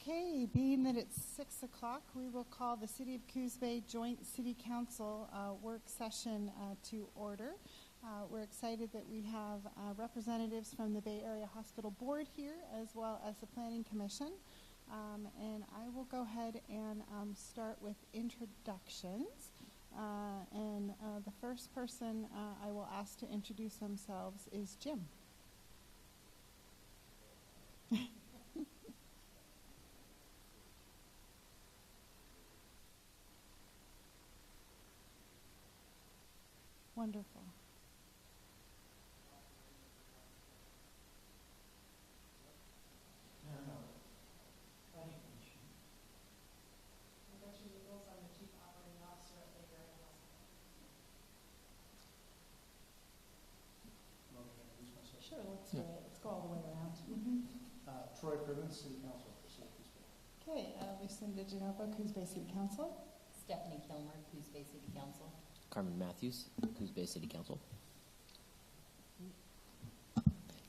Okay, being that it's 6 o'clock, we will call the City of Coos Bay Joint City Council work session to order. We're excited that we have representatives from the Bay Area Hospital Board here, as well as the Planning Commission. And I will go ahead and start with introductions. The first person I will ask to introduce themselves is Jim. Wonderful. Sure, let's do it. Let's go all the way around. Troy Privens, City Council for City of Coos Bay. Okay, Lucinda Genova, Coos Bay City Council. Stephanie Kilmer, Coos Bay City Council. Carmen Matthews, Coos Bay City Council.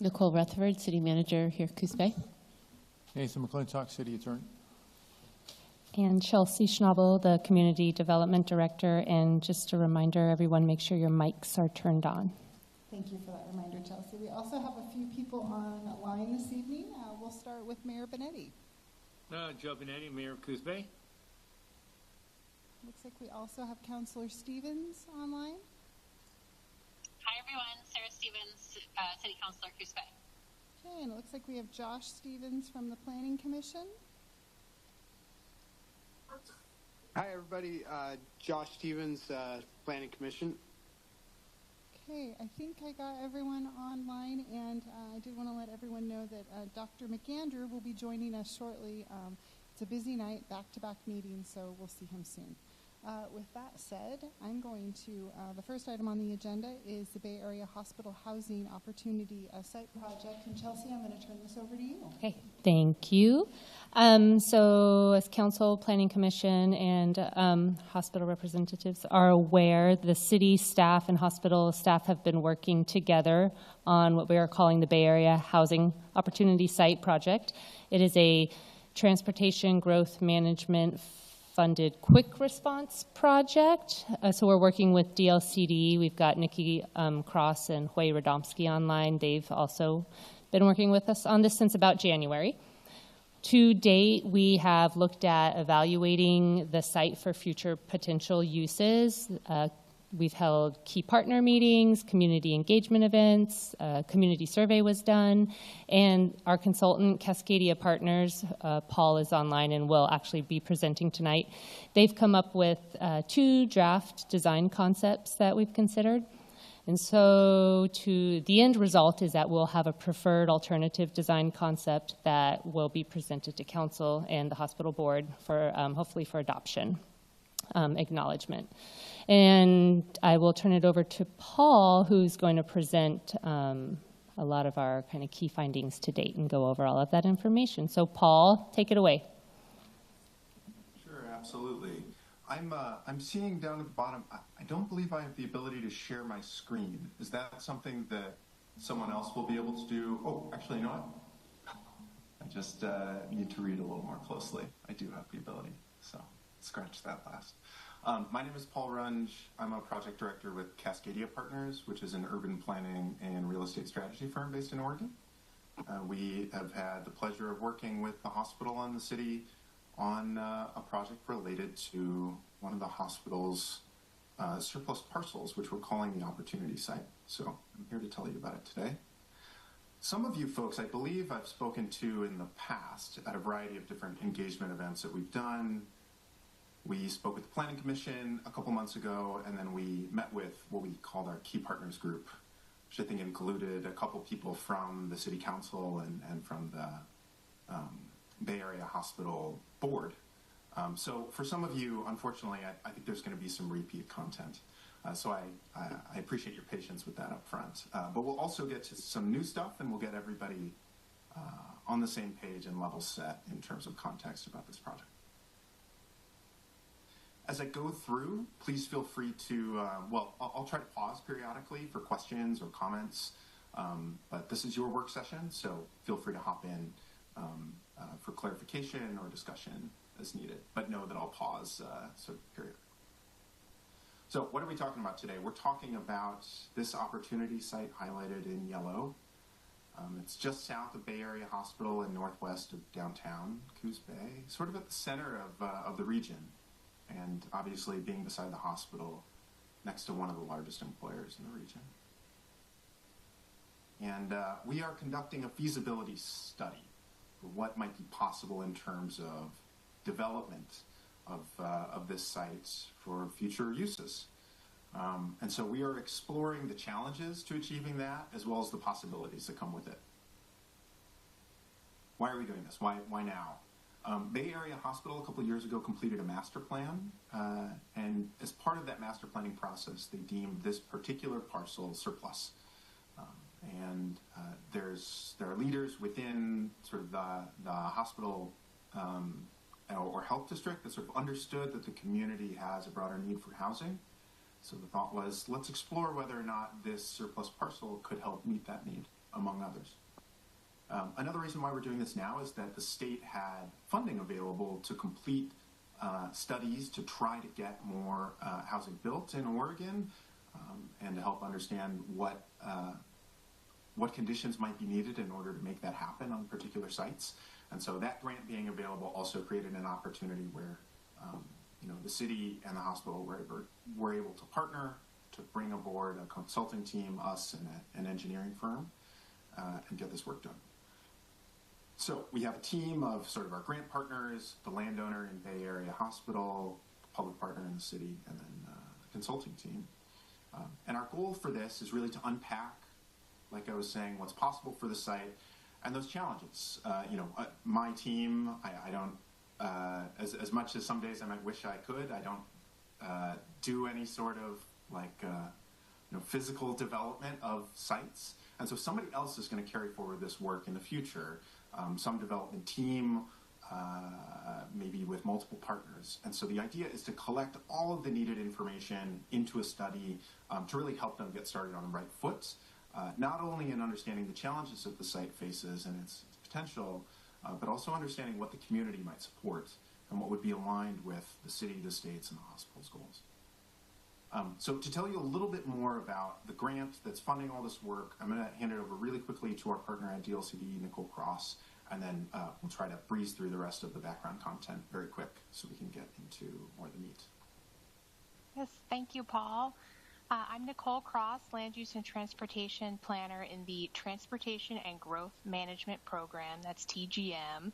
Nicole Rutherford, City Manager here, Coos Bay. Nathan McClintock, City Attorney. And Chelsea Schnabel, the Community Development Director. And just a reminder, everyone, make sure your mics are turned on. Thank you for that reminder, Chelsea. We also have a few people online this evening. We'll start with Mayor Benetti. Joe Benetti, Mayor of Coos Bay. Looks like we also have Councilor Stevens online. Hi, everyone. Sarah Stevens, City Councilor, Coos Bay. Okay, and it looks like we have Josh Stevens from the Planning Commission. Hi, everybody. Josh Stevens, Planning Commission. Okay, I think I got everyone online, and I did want to let everyone know that Dr. McAndrew will be joining us shortly. It's a busy night, back-to-back meetings, so we'll see him soon. With that said, I'm going to, the first item on the agenda is the Bay Area Hospital Housing Opportunity Site Project. And Chelsea, I'm going to turn this over to you. Okay, thank you. So as Council, Planning Commission, and hospital representatives are aware, the city staff and hospital staff have been working together on what we are calling the Bay Area Housing Opportunity Site Project. It is a transportation growth management funded quick response project. So we're working with DLCD. We've got Nikki Cross and Hoy Radomski online. They've also been working with us on this since about January. To date, we have looked at evaluating the site for future potential uses. We've held key partner meetings, community engagement events, community survey was done, and our consultant, Cascadia Partners, Paul is online and will actually be presenting tonight. They've come up with 2 draft design concepts that we've considered. And so the end result is that we'll have a preferred alternative design concept that will be presented to council and the hospital board for hopefully for adoption, acknowledgement. And I will turn it over to Paul, who's going to present a lot of our kind of key findings to date and go over all of that information. So Paul, take it away. Sure, absolutely. I'm seeing down at the bottom, I don't believe I have the ability to share my screen. Is that something that someone else will be able to do? Oh, actually, you know what? I just need to read a little more closely. I do have the ability, so scratch that last. My name is Paul Runge. I'm a project director with Cascadia Partners, which is an urban planning and real estate strategy firm based in Oregon. We have had the pleasure of working with the hospital and the city on a project related to one of the hospital's surplus parcels, which we're calling the Opportunity Site. So I'm here to tell you about it today. Some of you folks, I believe I've spoken to in the past at a variety of different engagement events that we've done. We spoke with the Planning Commission a couple months ago, and then we met with what we called our Key Partners Group, which I think included a couple people from the City Council and from the Bay Area Hospital Board. So for some of you, unfortunately, I think there's going to be some repeat content. So I appreciate your patience with that up front. But we'll also get to some new stuff, and we'll get everybody on the same page and level set in terms of context about this project. As I go through, please feel free to, I'll try to pause periodically for questions or comments, but this is your work session, so feel free to hop in for clarification or discussion as needed. But know that I'll pause period. So what are we talking about today? We're talking about this opportunity site highlighted in yellow. It's just south of Bay Area Hospital and northwest of downtown Coos Bay, sort of at the center of the region, and obviously being beside the hospital next to one of the largest employers in the region. And we are conducting a feasibility study for what might be possible in terms of development of this site for future uses. And so we are exploring the challenges to achieving that, as well as the possibilities that come with it. Why are we doing this? Why now? Bay Area Hospital a couple of years ago completed a master plan, and as part of that master planning process, they deemed this particular parcel surplus. There are leaders within sort of the hospital or health district that sort of understood that the community has a broader need for housing. So the thought was, let's explore whether or not this surplus parcel could help meet that need, among others. Another reason why we're doing this now is that the state had funding available to complete studies to try to get more housing built in Oregon, and to help understand what conditions might be needed in order to make that happen on particular sites. And so that grant being available also created an opportunity where the city and the hospital were able to partner to bring aboard a consulting team, us, and an engineering firm, and get this work done. So we have a team of sort of our grant partners, the landowner in Bay Area Hospital, the public partner in the city, and then the consulting team. And our goal for this is really to unpack, like I was saying, what's possible for the site and those challenges. My team, I don't, as much as some days I might wish I could, I don't do any sort of physical development of sites. And so somebody else is going to carry forward this work in the future. Some development team, maybe with multiple partners. And so the idea is to collect all of the needed information into a study to really help them get started on the right foot, not only in understanding the challenges that the site faces and its potential, but also understanding what the community might support and what would be aligned with the city, the state's, and the hospital's goals. So to tell you a little bit more about the grant that's funding all this work, I'm going to hand it over really quickly to our partner at DLCD, Nicole Cross, and then we'll try to breeze through the rest of the background content very quick so we can get into more of the meat. Yes, thank you, Paul. I'm Nicole Cross, Land Use and Transportation Planner in the Transportation and Growth Management Program, that's TGM.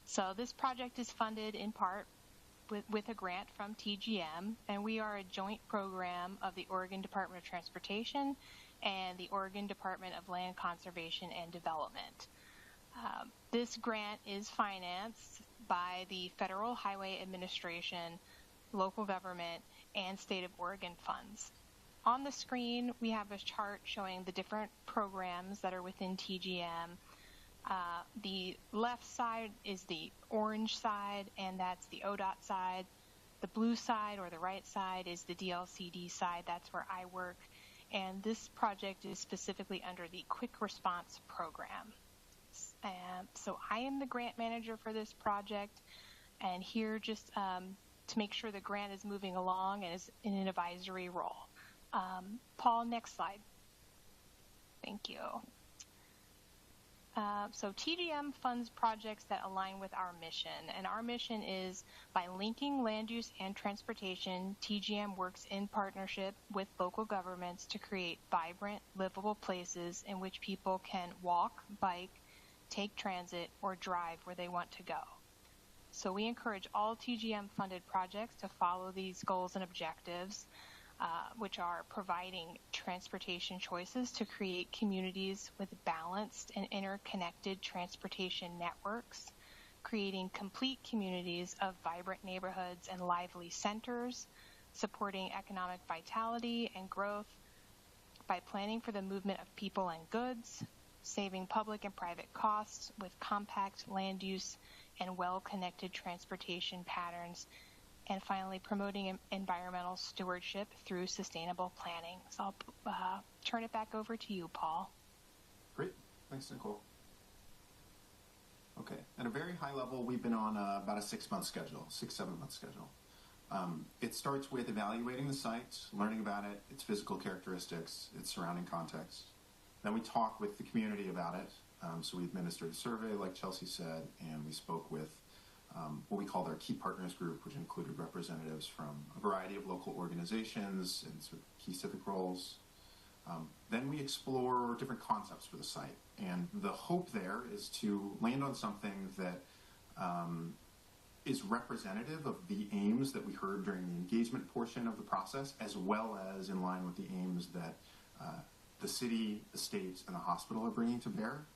So this project is funded in part with a grant from TGM, and we are a joint program of the Oregon Department of Transportation and the Oregon Department of Land Conservation and Development. This grant is financed by the Federal Highway Administration, local government, and state of Oregon funds. On the screen, we have a chart showing the different programs that are within TGM. The left side is the orange side, and that's the ODOT side. The blue side, or the right side, is the DLCD side. That's where I work. And this project is specifically under the Quick Response Program. So I am the grant manager for this project, and here just to make sure the grant is moving along and is in an advisory role. Paul, next slide. Thank you. So TGM funds projects that align with our mission, and our mission is by linking land use and transportation, TGM works in partnership with local governments to create vibrant, livable places in which people can walk, bike, take transit, or drive where they want to go. So we encourage all TGM-funded projects to follow these goals and objectives, which are providing transportation choices to create communities with balanced and interconnected transportation networks, creating complete communities of vibrant neighborhoods and lively centers, supporting economic vitality and growth by planning for the movement of people and goods, saving public and private costs with compact land use and well-connected transportation patterns, and finally promoting environmental stewardship through sustainable planning. So I'll turn it back over to you, Paul. Great. Thanks, Nicole. Okay. And at a very high level, we've been on about a 6-month schedule, 7-month schedule. It starts with evaluating the site, learning about it, its physical characteristics, its surrounding context. Then we talk with the community about it. So we administered a survey, like Chelsea said, and we spoke with what we called our key partners group, which included representatives from a variety of local organizations and sort of key civic roles. Then we explore different concepts for the site. And the hope there is to land on something that is representative of the aims that we heard during the engagement portion of the process, as well as in line with the aims that the city, the state, and the hospital are bringing to bear.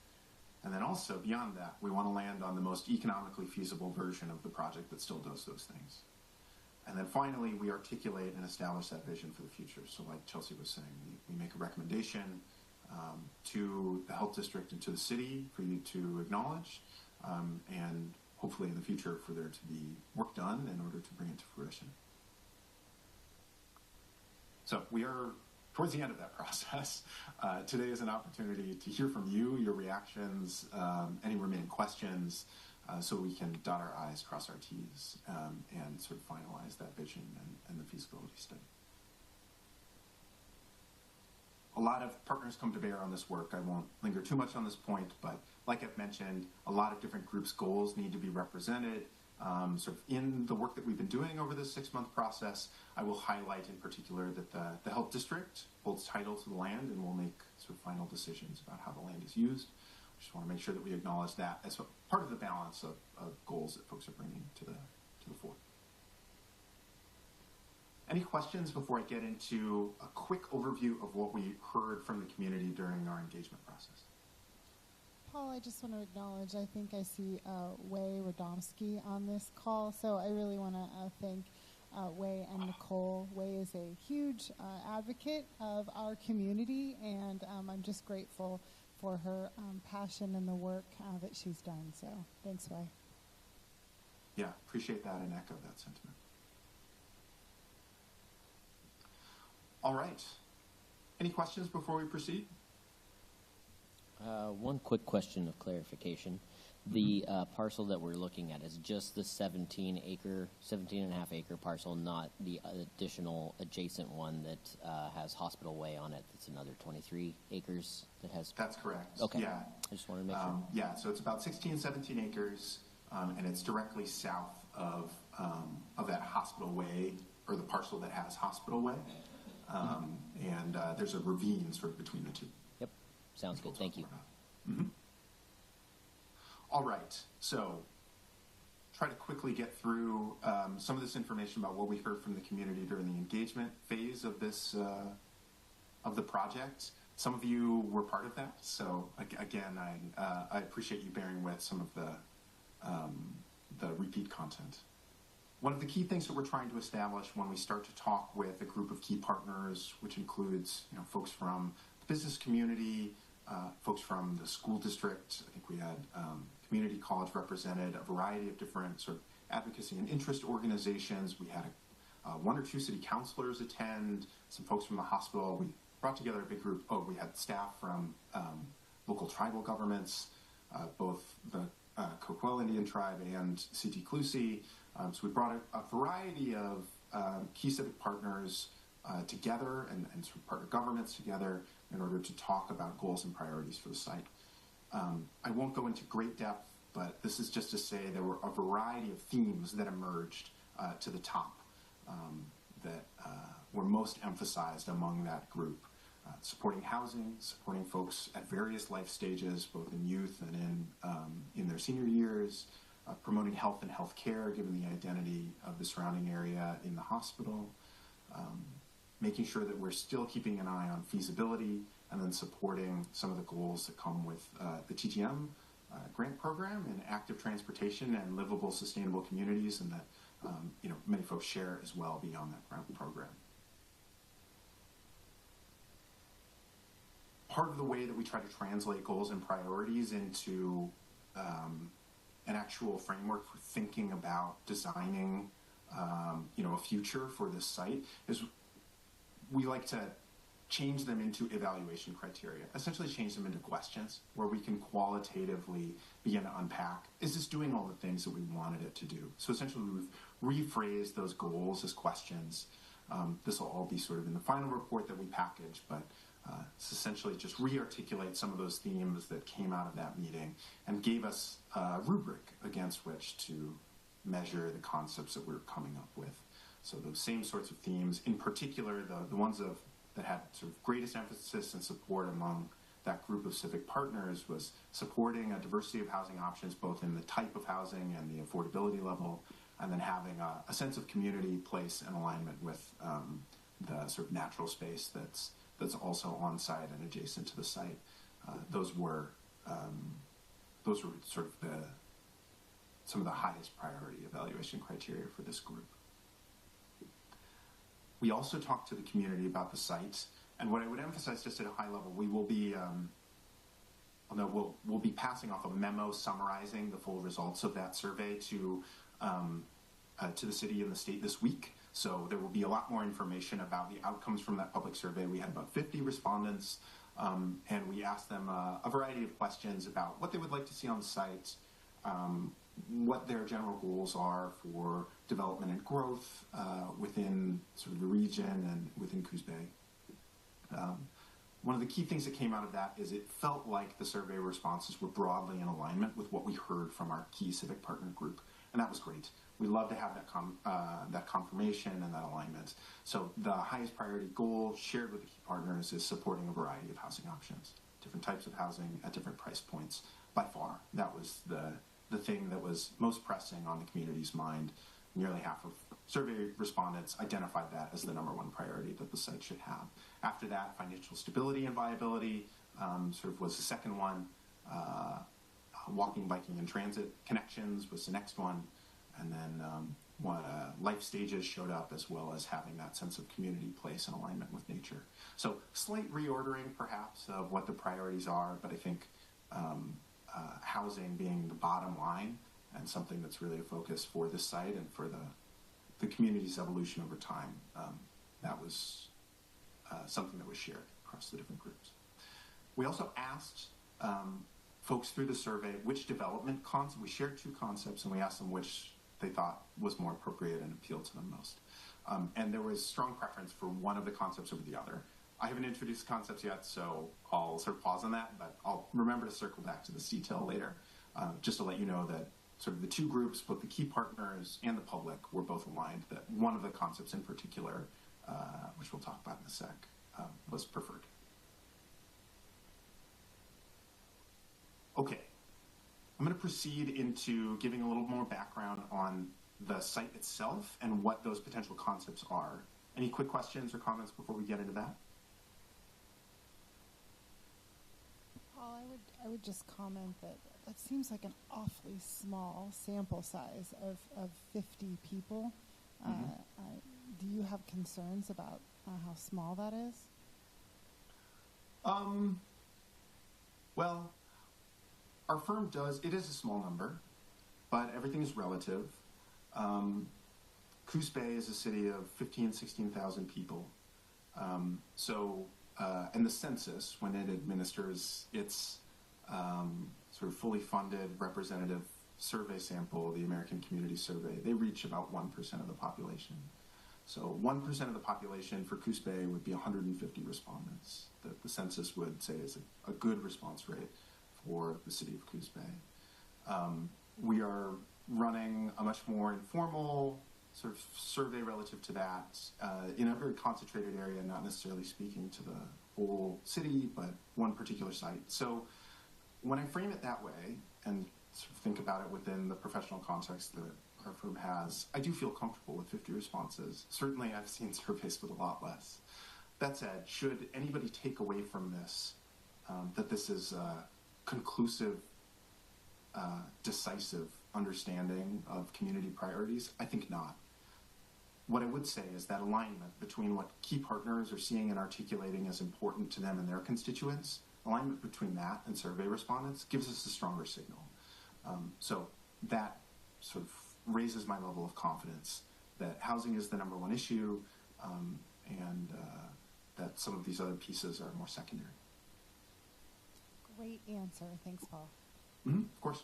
And then also, beyond that, we want to land on the most economically feasible version of the project that still does those things. And then finally, we articulate and establish that vision for the future. So like Chelsea was saying, we make a recommendation to the health district and to the city for you to acknowledge, and hopefully in the future for there to be work done in order to bring it to fruition. So we are towards the end of that process. Today is an opportunity to hear from you, your reactions, any remaining questions, so we can dot our I's, cross our T's, and sort of finalize that vision and the feasibility study. A lot of partners come to bear on this work. I won't linger too much on this point, but like I've mentioned, a lot of different groups' goals need to be represented. Sort of in the work that we've been doing over this 6-month process, I will highlight in particular that the health district holds title to the land and will make sort of final decisions about how the land is used. I just want to make sure that we acknowledge that as part of the balance of goals that folks are bringing to the fore. Any questions before I get into a quick overview of what we heard from the community during our engagement process? Paul, I just want to acknowledge, I think I see Wei Radomski on this call, so I really want to thank Wei and Nicole. Wei is a huge advocate of our community, and I'm just grateful for her passion and the work that she's done. So thanks, Wei. Yeah, appreciate that and echo that sentiment. All right. Any questions before we proceed? One quick question of clarification. The parcel that we're looking at is just the 17 and a half acre parcel, not the additional adjacent one that has Hospital Way on it. That's another 23 acres that has. That's correct. Okay. Yeah. I just wanted to make sure. Yeah, so it's about 16, 17 acres, and it's directly south of that Hospital Way, or the parcel that has Hospital Way. And there's a ravine sort of between the two. Yep. Sounds good. Thank you. Mm-hmm. All right. So try to quickly get through some of this information about what we heard from the community during the engagement phase of this of the project. Some of you were part of that, so again, I appreciate you bearing with some of the repeat content. One of the key things that we're trying to establish when we start to talk with a group of key partners, which includes folks from the business community, folks from the school district. I think we had community college represented, a variety of different sort of advocacy and interest organizations. We had one or two city councilors attend, some folks from the hospital. We brought together a big group. We had staff from local tribal governments, both the Coquille Indian Tribe and CT Clusie. So we brought a variety of key civic partners together and sort of partner governments together in order to talk about goals and priorities for the site. I won't go into great depth, but this is just to say there were a variety of themes that emerged to the top that were most emphasized among that group. Supporting housing, supporting folks at various life stages, both in youth and in their senior years, promoting health and health care given the identity of the surrounding area in the hospital, making sure that we're still keeping an eye on feasibility, and then supporting some of the goals that come with the TTM grant program and active transportation and livable, sustainable communities, and that many folks share as well beyond that grant program. Part of the way that we try to translate goals and priorities into an actual framework for thinking about designing, a future for this site is we like to change them into evaluation criteria, essentially change them into questions where we can qualitatively begin to unpack, is this doing all the things that we wanted it to do? So essentially we've rephrased those goals as questions. This will all be sort of in the final report that we package, but it's essentially just re-articulate some of those themes that came out of that meeting and gave us a rubric against which to measure the concepts that we were coming up with. So those same sorts of themes, in particular, the ones that had sort of greatest emphasis and support among that group of civic partners was supporting a diversity of housing options, both in the type of housing and the affordability level, and then having a sense of community, place, and alignment with the sort of natural space that's also on site and adjacent to the site. Those were sort of some of the highest priority evaluation criteria for this group. We also talked to the community about the site, and what I would emphasize just at a high level, we will be we'll be passing off a memo summarizing the full results of that survey to the city and the state this week. So there will be a lot more information about the outcomes from that public survey. We had about 50 respondents, and we asked them a variety of questions about what they would like to see on the site, what their general goals are for development and growth within sort of the region and within Coos Bay. One of the key things that came out of that is it felt like the survey responses were broadly in alignment with what we heard from our key civic partner group, and that was great. We love to have that confirmation and that alignment. So the highest priority goal shared with the key partners is supporting a variety of housing options, different types of housing at different price points. By far, that was the thing that was most pressing on the community's mind. Nearly half of survey respondents identified that as the number one priority that the site should have. After that, financial stability and viability sort of was the second one. Walking, biking, and transit connections was the next one. And then life stages showed up, as well as having that sense of community, place, and alignment with nature. So slight reordering, perhaps, of what the priorities are, but I think housing being the bottom line and something that's really a focus for this site and for the community's evolution over time. That was something that was shared across the different groups. We also asked folks through the survey which development concept, we shared two concepts, and we asked them which they thought was more appropriate and appealed to them most. And there was strong preference for one of the concepts over the other. I haven't introduced concepts yet, so I'll sort of pause on that, but I'll remember to circle back to this detail later, just to let you know that sort of the two groups, both the key partners and the public, were both aligned that one of the concepts in particular, which we'll talk about in a sec, was preferred. Okay, I'm going to proceed into giving a little more background on the site itself and what those potential concepts are. Any quick questions or comments before we get into that? Paul, I would just comment that seems like an awfully small sample size of 50 people. Do you have concerns about how small that is? Well, our firm does, it is a small number, but everything is relative. Coos Bay is a city of 15,000, 16,000 people. And the census, when it administers its sort of fully funded representative survey sample, the American Community Survey, they reach about 1% of the population. So 1% of the population for Coos Bay would be 150 respondents that the census would say is a good response rate for the city of Coos Bay. We are running a much more informal sort of survey relative to that in a very concentrated area, not necessarily speaking to the whole city, but one particular site. So when I frame it that way and sort of think about it within the professional context that our firm has, I do feel comfortable with 50 responses. Certainly I've seen surveys with a lot less. That said, should anybody take away from this that this is a conclusive, decisive understanding of community priorities? I think not. What I would say is that alignment between what key partners are seeing and articulating as important to them and their constituents, alignment between that and survey respondents gives us a stronger signal. So that sort of raises my level of confidence that housing is the number one issue, and that some of these other pieces are more secondary. Great answer. Thanks, Paul. Of course.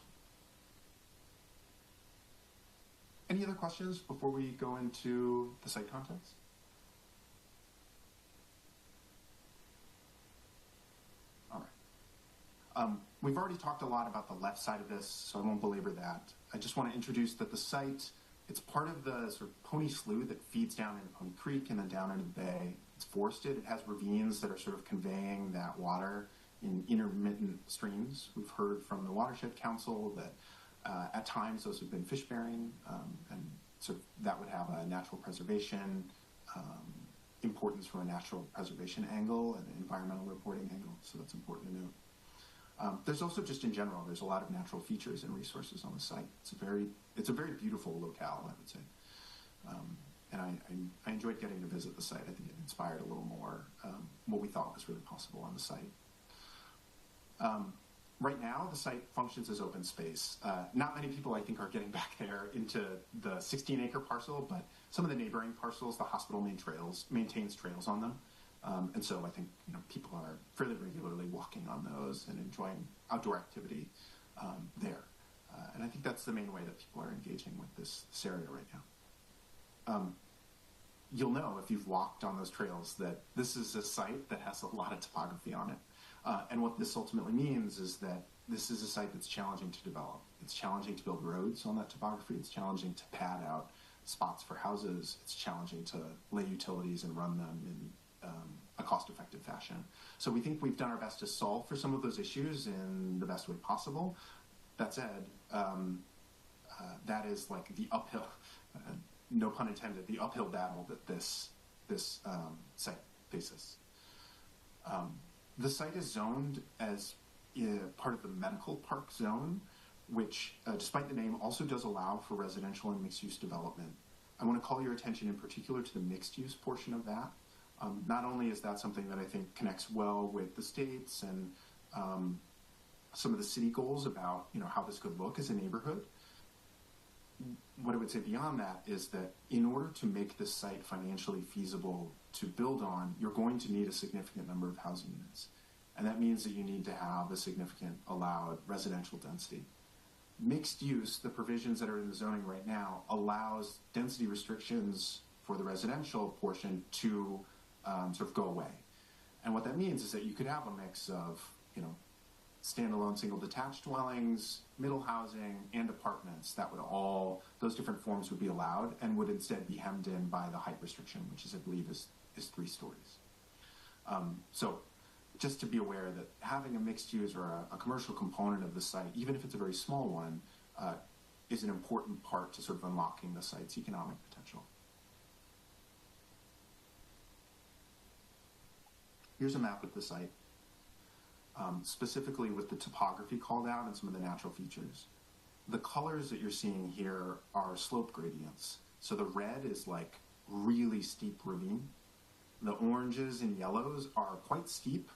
Any other questions before we go into the site contents? All right. We've already talked a lot about the left side of this, so I won't belabor that. I just want to introduce that the site, it's part of the sort of Pony Slough that feeds down into Pony Creek and then down into the bay. It's forested. It has ravines that are sort of conveying that water in intermittent streams. We've heard from the Watershed Council that at times those have been fish bearing, and so that would have a natural preservation importance from a natural preservation angle and an environmental reporting angle, so that's important to note. There's also just in general, there's a lot of natural features and resources on the site. It's a very beautiful locale, I would say. And I enjoyed getting to visit the site. I think it inspired a little more what we thought was really possible on the site. Right now, the site functions as open space. Not many people, I think, are getting back there into the 16-acre parcel, but some of the neighboring parcels, the hospital maintains trails on them. And so I think people are fairly regularly walking on those and enjoying outdoor activity there. And I think that's the main way that people are engaging with this area right now. You'll know if you've walked on those trails that this is a site that has a lot of topography on it. And what this ultimately means is that this is a site that's challenging to develop. It's challenging to build roads on that topography. It's challenging to pad out spots for houses. It's challenging to lay utilities and run them in a cost-effective fashion. So we think we've done our best to solve for some of those issues in the best way possible. That said, that is like the uphill, no pun intended, the uphill battle that this site faces. The site is zoned as part of the medical park zone, which, despite the name, also does allow for residential and mixed-use development. I want to call your attention in particular to the mixed-use portion of that. Not only is that something that I think connects well with the states and some of the city goals about how this could look as a neighborhood, what I would say beyond that is that in order to make this site financially feasible to build on, you're going to need a significant number of housing units. And that means that you need to have a significant allowed residential density. Mixed use, the provisions that are in the zoning right now, allows density restrictions for the residential portion to sort of go away. And what that means is that you could have a mix of, standalone single detached dwellings, middle housing, and apartments. That would those different forms would be allowed and would instead be hemmed in by the height restriction, which is, I believe, is 3 stories. So just to be aware that having a mixed use or a commercial component of the site, even if it's a very small one, is an important part to sort of unlocking the site's economic potential. Here's a map of the site, specifically with the topography called out and some of the natural features. The colors that you're seeing here are slope gradients. So the red is like really steep ravine. The oranges and yellows are quite steep,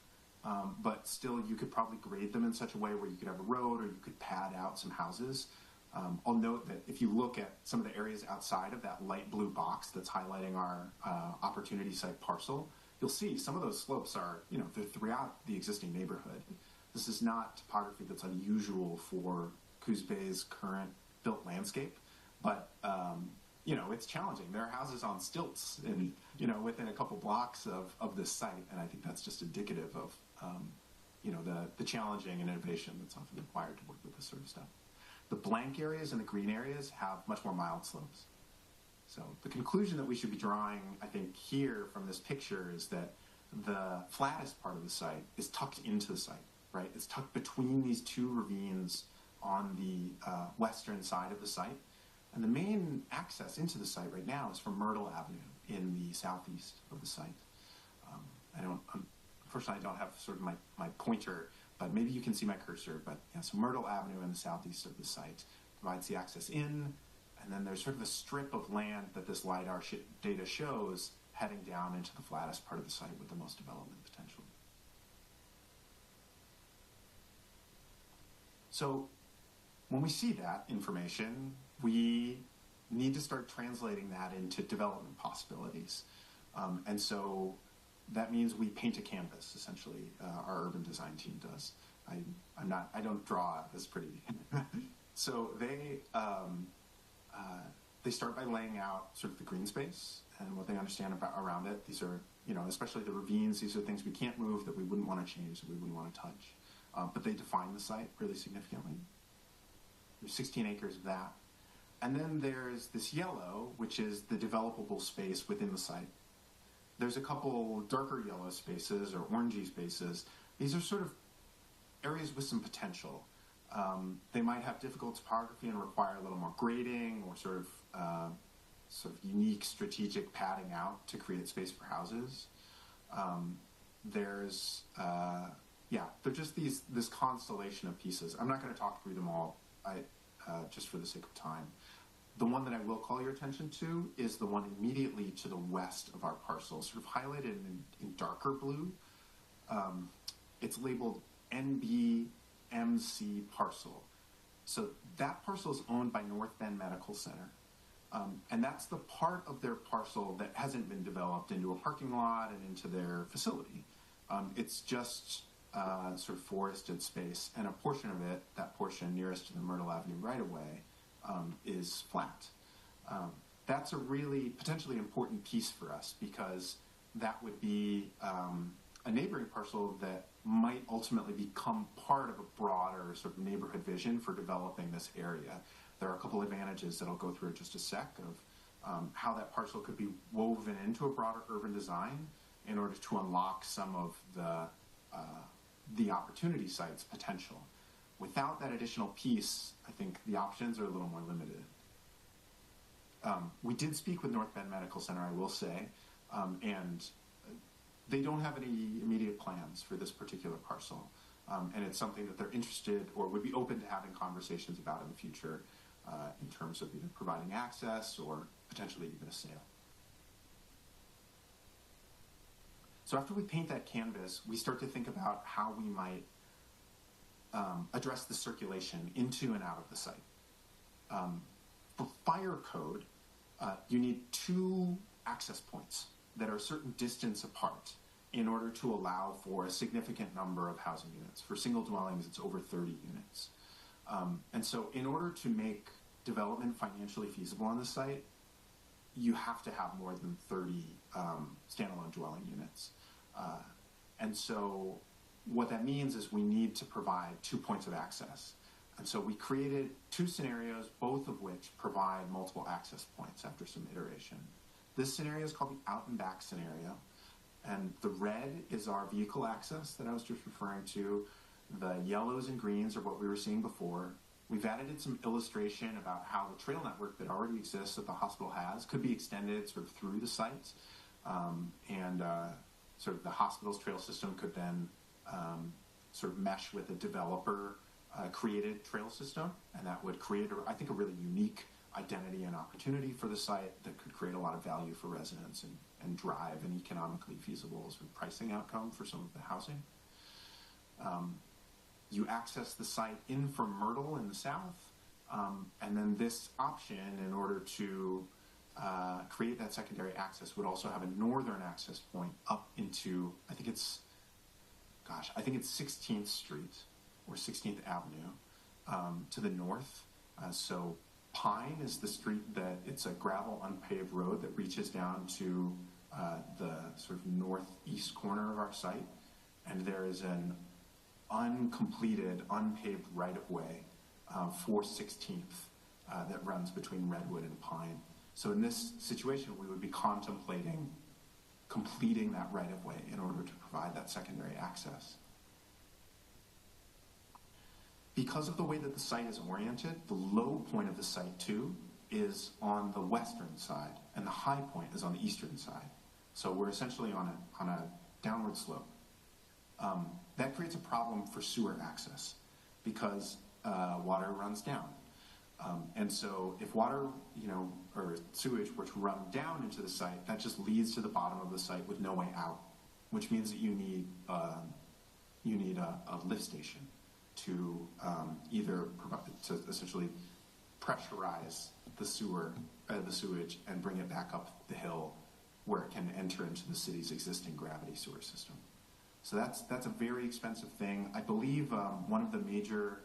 but still you could probably grade them in such a way where you could have a road or you could pad out some houses. I'll note that if you look at some of the areas outside of that light blue box that's highlighting our opportunity site parcel, you'll see some of those slopes are, they're throughout the existing neighborhood. This is not topography that's unusual for Coos Bay's current built landscape, but, it's challenging. There are houses on stilts and, within a couple blocks of this site, and I think that's just indicative of, the challenging and innovation that's often required to work with this sort of stuff. The blank areas and the green areas have much more mild slopes. So the conclusion that we should be drawing, I think, here from this picture is that the flattest part of the site is tucked into the site, right? It's tucked between these 2 ravines on the western side of the site. And the main access into the site right now is from Myrtle Avenue in the southeast of the site. Unfortunately, I don't have sort of my pointer, but maybe you can see my cursor. But yeah, so Myrtle Avenue in the southeast of the site provides the access in. And then there's sort of a strip of land that this LiDAR data shows heading down into the flattest part of the site with the most development potential. So when we see that information, we need to start translating that into development possibilities. And so that means we paint a canvas, essentially. Our urban design team does. I don't draw as pretty. So they start by laying out sort of the green space and what they understand about around it. These are, especially the ravines, these are things we can't move, that we wouldn't want to change, that we wouldn't want to touch. But they define the site really significantly. There's 16 acres of that. And then there's this yellow, which is the developable space within the site. There's a couple darker yellow spaces or orangey spaces. These are sort of areas with some potential. They might have difficult topography and require a little more grading or sort of unique strategic padding out to create space for houses. They're just this constellation of pieces. I'm not going to talk through them all, just for the sake of time. The one that I will call your attention to is the one immediately to the west of our parcel, sort of highlighted in darker blue. It's labeled NBMC parcel. So that parcel is owned by North Bend Medical Center. And that's the part of their parcel that hasn't been developed into a parking lot and into their facility. It's just sort of forested space, and a portion of it, that portion nearest to the Myrtle Avenue right-of-way, is flat. That's a really potentially important piece for us, because that would be a neighboring parcel that might ultimately become part of a broader sort of neighborhood vision for developing this area. There are a couple advantages that I'll go through in just a sec of how that parcel could be woven into a broader urban design in order to unlock some of the opportunity site's potential. Without that additional piece, I think the options are a little more limited. We did speak with North Bend Medical Center, I will say, and they don't have any immediate plans for this particular parcel. And it's something that they're interested or would be open to having conversations about in the future in terms of either providing access or potentially even a sale. So after we paint that canvas, we start to think about how we might address the circulation into and out of the site. For fire code, you need 2 access points that are a certain distance apart in order to allow for a significant number of housing units. For single dwellings, it's over 30 units. And so in order to make development financially feasible on the site, you have to have more than 30 standalone dwelling units. And so what that means is we need to provide 2 points of access. And so we created 2 scenarios, both of which provide multiple access points after some iteration. This scenario is called the out and back scenario. And the red is our vehicle access that I was just referring to. The yellows and greens are what we were seeing before. We've added some illustration about how the trail network that already exists that the hospital has could be extended sort of through the site. Sort of the hospital's trail system could then sort of mesh with a developer created trail system, and that would create, I think, a really unique identity and opportunity for the site that could create a lot of value for residents and drive an economically feasible sort of pricing outcome for some of the housing. You access the site in from Myrtle in the south, and then this option, in order to create that secondary access, would also have a northern access point up into, I think it's 16th Street or 16th Avenue to the north. So Pine is the street that it's a gravel unpaved road that reaches down to the sort of northeast corner of our site, and there is an uncompleted, unpaved right-of-way for 16th that runs between Redwood and Pine. So in this situation, we would be contemplating completing that right-of-way in order to provide that secondary access. Because of the way that the site is oriented, the low point of the site, too, is on the western side, and the high point is on the eastern side. So we're essentially on a downward slope. That creates a problem for sewer access because water runs down. And so if water, or sewage were to run down into the site, that just leads to the bottom of the site with no way out, which means that you need a lift station to either provide, to essentially pressurize the sewage and bring it back up the hill where it can enter into the city's existing gravity sewer system. So that's a very expensive thing. I believe one of the major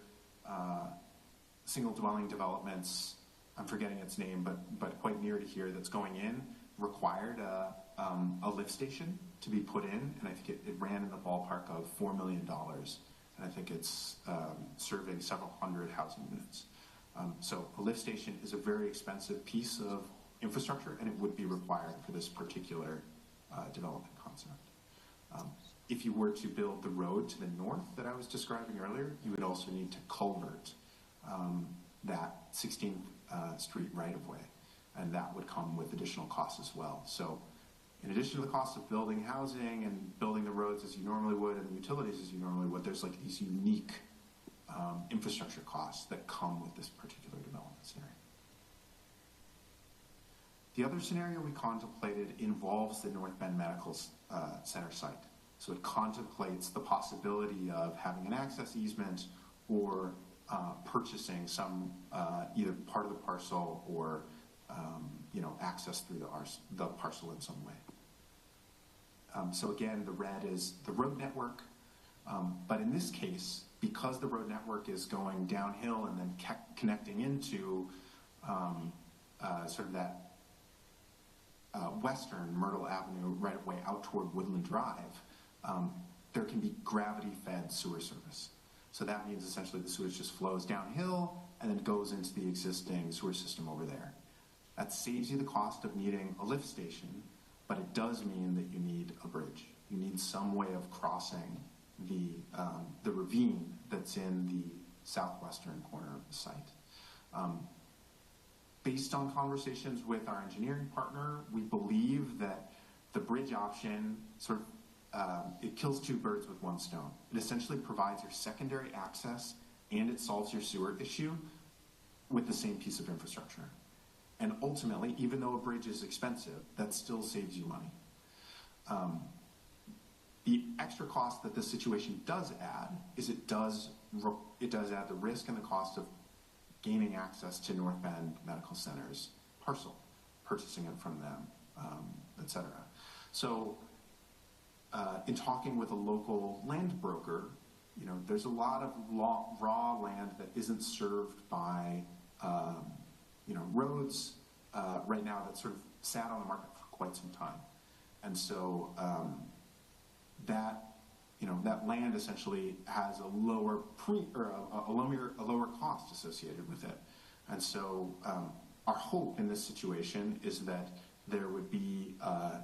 single dwelling developments, I'm forgetting its name, but quite near to here, that's going in, required a lift station to be put in, and I think it ran in the ballpark of $4 million, and I think it's serving several hundred housing units. So a lift station is a very expensive piece of infrastructure, and it would be required for this particular development concept. If you were to build the road to the north that I was describing earlier, you would also need to culvert that 16th Street right-of-way, and that would come with additional costs as well. So in addition to the cost of building housing and building the roads as you normally would and the utilities as you normally would, there's like these unique infrastructure costs that come with this particular development scenario. The other scenario we contemplated involves the North Bend Medical Center site. So it contemplates the possibility of having an access easement or purchasing some either part of the parcel or access through the parcel in some way. So again, the red is the road network, but in this case, because the road network is going downhill and then connecting into sort of that western Myrtle Avenue right of way out toward Woodland Drive, there can be gravity-fed sewer service. So that means essentially the sewage just flows downhill and then goes into the existing sewer system over there. That saves you the cost of needing a lift station, but it does mean that you need a bridge. You need some way of crossing the ravine that's in the southwestern corner of the site. Based on conversations with our engineering partner, we believe that the bridge option sort of it kills two birds with one stone. It essentially provides your secondary access and it solves your sewer issue with the same piece of infrastructure. And ultimately, even though a bridge is expensive, that still saves you money. The extra cost that this situation does add is it does add the risk and the cost of gaining access to North Bend Medical Center's parcel, purchasing it from them, etc. So in talking with a local land broker, there's a lot of raw land that isn't served by roads right now that sort of sat on the market for quite some time. And so that land essentially has a lower lower cost associated with it. And so our hope in this situation is that there would be a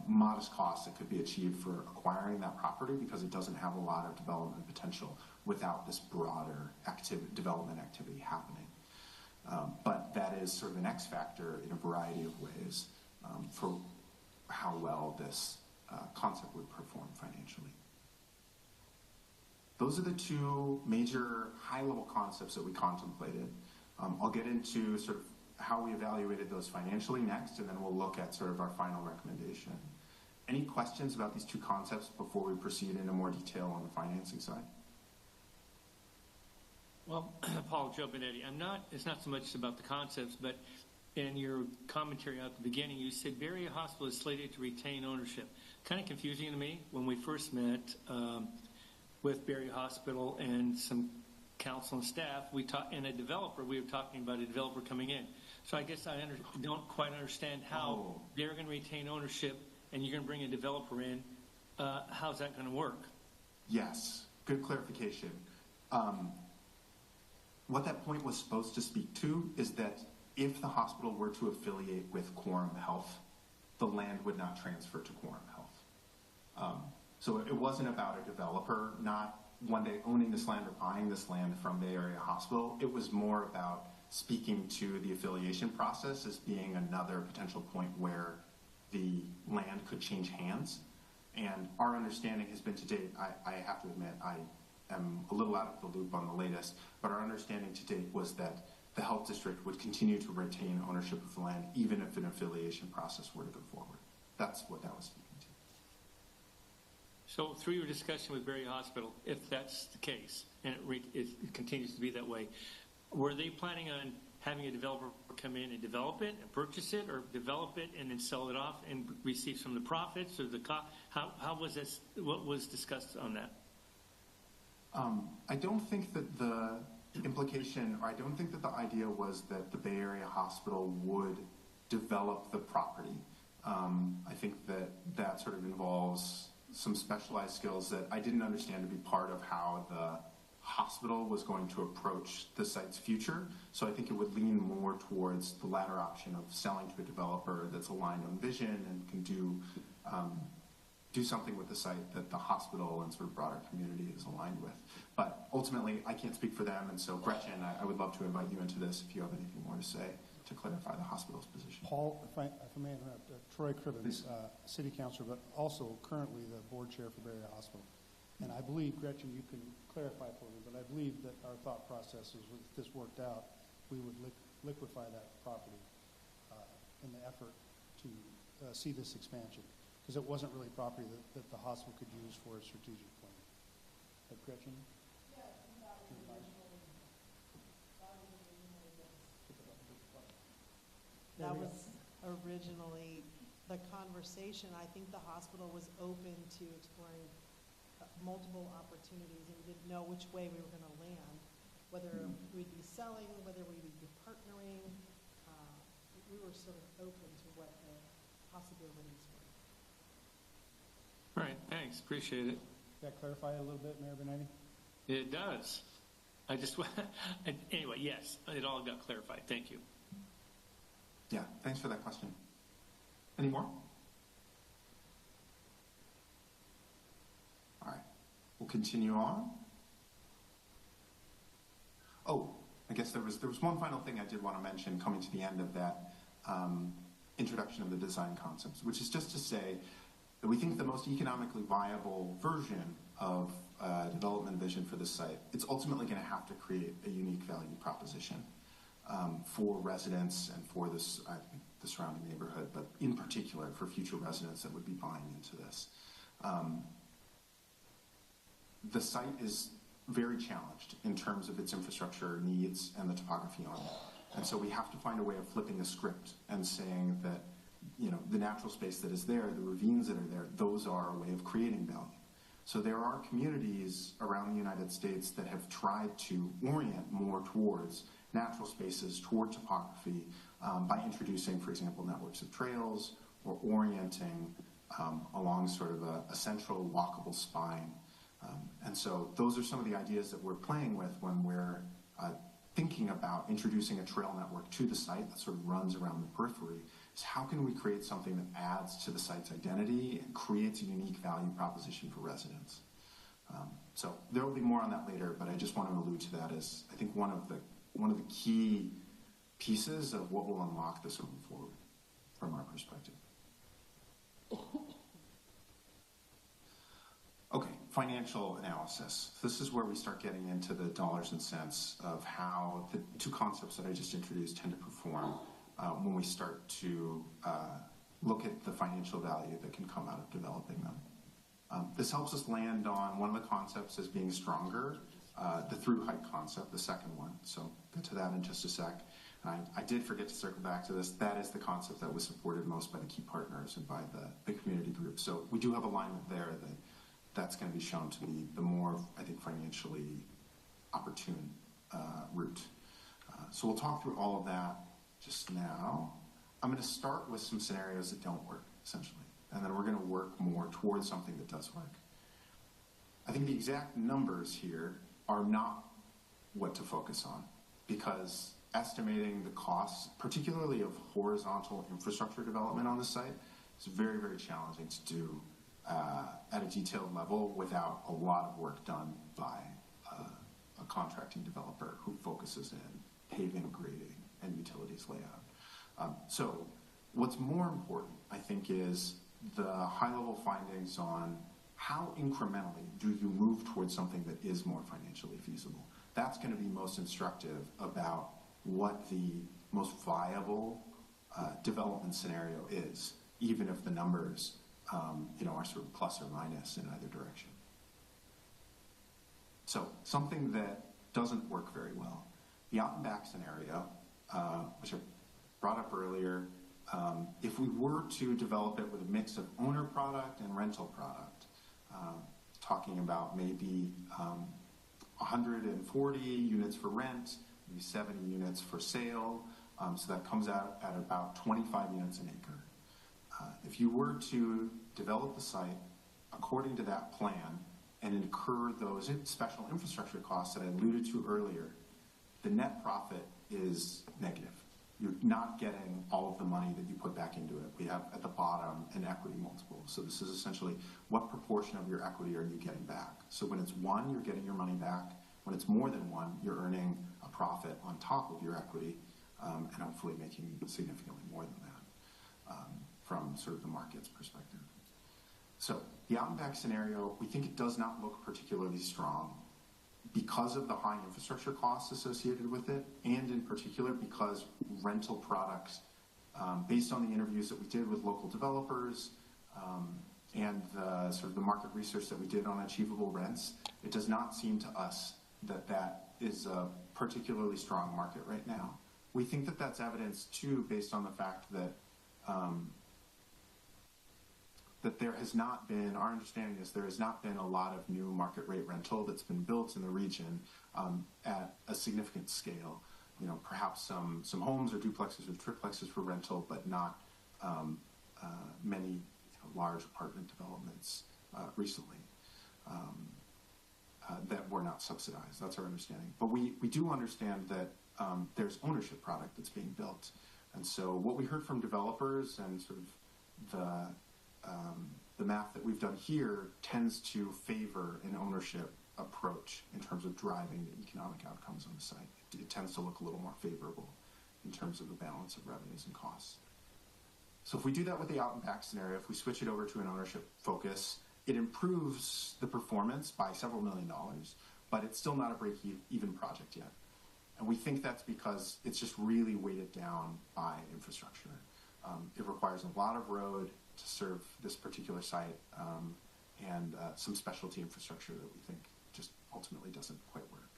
modest cost that could be achieved for acquiring that property because it doesn't have a lot of development potential without this broader development activity happening. But that is sort of an X factor in a variety of ways for how well this concept would perform financially. Those are the two major high-level concepts that we contemplated. I'll get into sort of how we evaluated those financially next, and then we'll look at sort of our final recommendation. Any questions about these two concepts before we proceed into more detail on the financing side? Well, Paul Giobinetti, it's not so much about the concepts, but in your commentary at the beginning, you said Berea Hospital is slated to retain ownership. Kind of confusing to me. When we first met with Berea Hospital and some council and staff, we were talking about a developer coming in. So I guess I don't quite understand how they're going to retain ownership and you're going to bring a developer in. How's that going to work? Yes, good clarification. What that point was supposed to speak to is that if the hospital were to affiliate with Quorum Health, the land would not transfer to Quorum Health. So it wasn't about a developer not one day owning this land or buying this land from Bay Area Hospital. It was more about speaking to the affiliation process as being another potential point where the land could change hands. And our understanding has been to date, I have to admit, I am a little out of the loop on the latest, but our understanding to date was that the health district would continue to retain ownership of the land even if an affiliation process were to go forward. That's what that was speaking to. So through your discussion with Berea Hospital, if that's the case, and it continues to be that way, were they planning on having a developer come in and develop it and purchase it, or develop it and then sell it off and receive some of the profits, or the how was this? What was discussed on that? I don't think that the implication, or I don't think that the idea was that the Bay Area Hospital would develop the property. I think that sort of involves some specialized skills that I didn't understand to be part of how the hospital was going to approach the site's future. So I think it would lean more towards the latter option of selling to a developer that's aligned on vision and can do something with the site that the hospital and sort of broader community is aligned with. But ultimately, I can't speak for them, and so Gretchen, I would love to invite you into this if you have anything more to say to clarify the hospital's position. Paul, if I may interrupt, Troy Cribbins, City Councilor, but also currently the Board Chair for Bay Area Hospital. And I believe, Gretchen, you can clarify for me, but I believe that our thought process is, if this worked out, we would liquefy that property in the effort to see this expansion, because it wasn't really property that the hospital could use for a strategic plan. But Gretchen? That was originally the conversation. I think the hospital was open to exploring multiple opportunities, and we didn't know which way we were going to land, whether we'd be selling, whether we would be partnering. We were sort of open to what the possibilities were. All right, thanks. Appreciate it. Does that clarify it a little bit, Mayor Benetti? It does. I just, anyway, yes, it all got clarified. Thank you. Yeah, thanks for that question. Any more? All right, we'll continue on. Oh, I guess there was one final thing I did want to mention coming to the end of that introduction of the design concepts, which is just to say that we think the most economically viable version of development vision for this site, it's ultimately going to have to create a unique value proposition for residents and for this, the surrounding neighborhood, but in particular for future residents that would be buying into this. The site is very challenged in terms of its infrastructure needs and the topography on it. And so we have to find a way of flipping the script and saying that, you know, the natural space that is there, the ravines that are there, those are a way of creating value. So there are communities around the United States that have tried to orient more towards natural spaces, toward topography, by introducing, for example, networks of trails or orienting along sort of a central walkable spine. And so those are some of the ideas that we're playing with when we're thinking about introducing a trail network to the site that sort of runs around the periphery. Is how can we create something that adds to the site's identity and creates a unique value proposition for residents? So there will be more on that later, but I just want to allude to that as I think one of the key pieces of what will unlock this moving forward from our perspective. Okay, financial analysis. This is where we start getting into the dollars and cents of how the two concepts that I just introduced tend to perform when we start to look at the financial value that can come out of developing them. This helps us land on one of the concepts as being stronger, the through height concept, the second one. So get to that in just a sec. I did forget to circle back to this. That is the concept that was supported most by the key partners and by the community group. So we do have alignment there that's going to be shown to be the more, I think, financially opportune route. So we'll talk through all of that just now. I'm going to start with some scenarios that don't work, essentially. And then we're going to work more towards something that does work. I think the exact numbers here are not what to focus on, because estimating the costs, particularly of horizontal infrastructure development on the site, is very, very challenging to do at a detailed level without a lot of work done by a contracting developer who focuses in paving, grading, and utilities layout. So what's more important, I think, is the high-level findings on how incrementally do you move towards something that is more financially feasible. That's going to be most instructive about what the most viable development scenario is, even if the numbers are sort of plus or minus in either direction. So something that doesn't work very well The out and back scenario, which I brought up earlier, if we were to develop it with a mix of owner product and rental product, talking about maybe 140 units for rent, maybe 70 units for sale, so that comes out at about 25 units an acre. If you were to develop the site according to that plan and incur those special infrastructure costs that I alluded to earlier, the net profit is negative. You're not getting all of the money that you put back into it. We have at the bottom an equity multiple. So this is essentially what proportion of your equity are you getting back. So when it's 1, you're getting your money back. When it's more than 1, you're earning a profit on top of your equity, and hopefully making significantly more than that from sort of the market's perspective. So the out and back scenario, we think it does not look particularly strong because of the high infrastructure costs associated with it, and in particular because rental products, based on the interviews that we did with local developers and the sort of the market research that we did on achievable rents, it does not seem to us that that is a particularly strong market right now. We think that that's evidenced too based on the fact that that there has not been, our understanding is there has not been a lot of new market rate rental that's been built in the region at a significant scale. You know, perhaps some homes or duplexes or triplexes for rental, but not many large apartment developments recently that were not subsidized. That's our understanding. But we do understand that there's ownership product that's being built. And so what we heard from developers and sort of the math that we've done here tends to favor an ownership approach in terms of driving the economic outcomes on the site. It tends to look a little more favorable in terms of the balance of revenues and costs. So if we do that with the out and back scenario, if we switch it over to an ownership focus, it improves the performance by several $1 million, but it's still not a break-even project yet. And we think that's because it's just really weighted down by infrastructure. It requires a lot of road to serve this particular site and some specialty infrastructure that we think just ultimately doesn't quite work.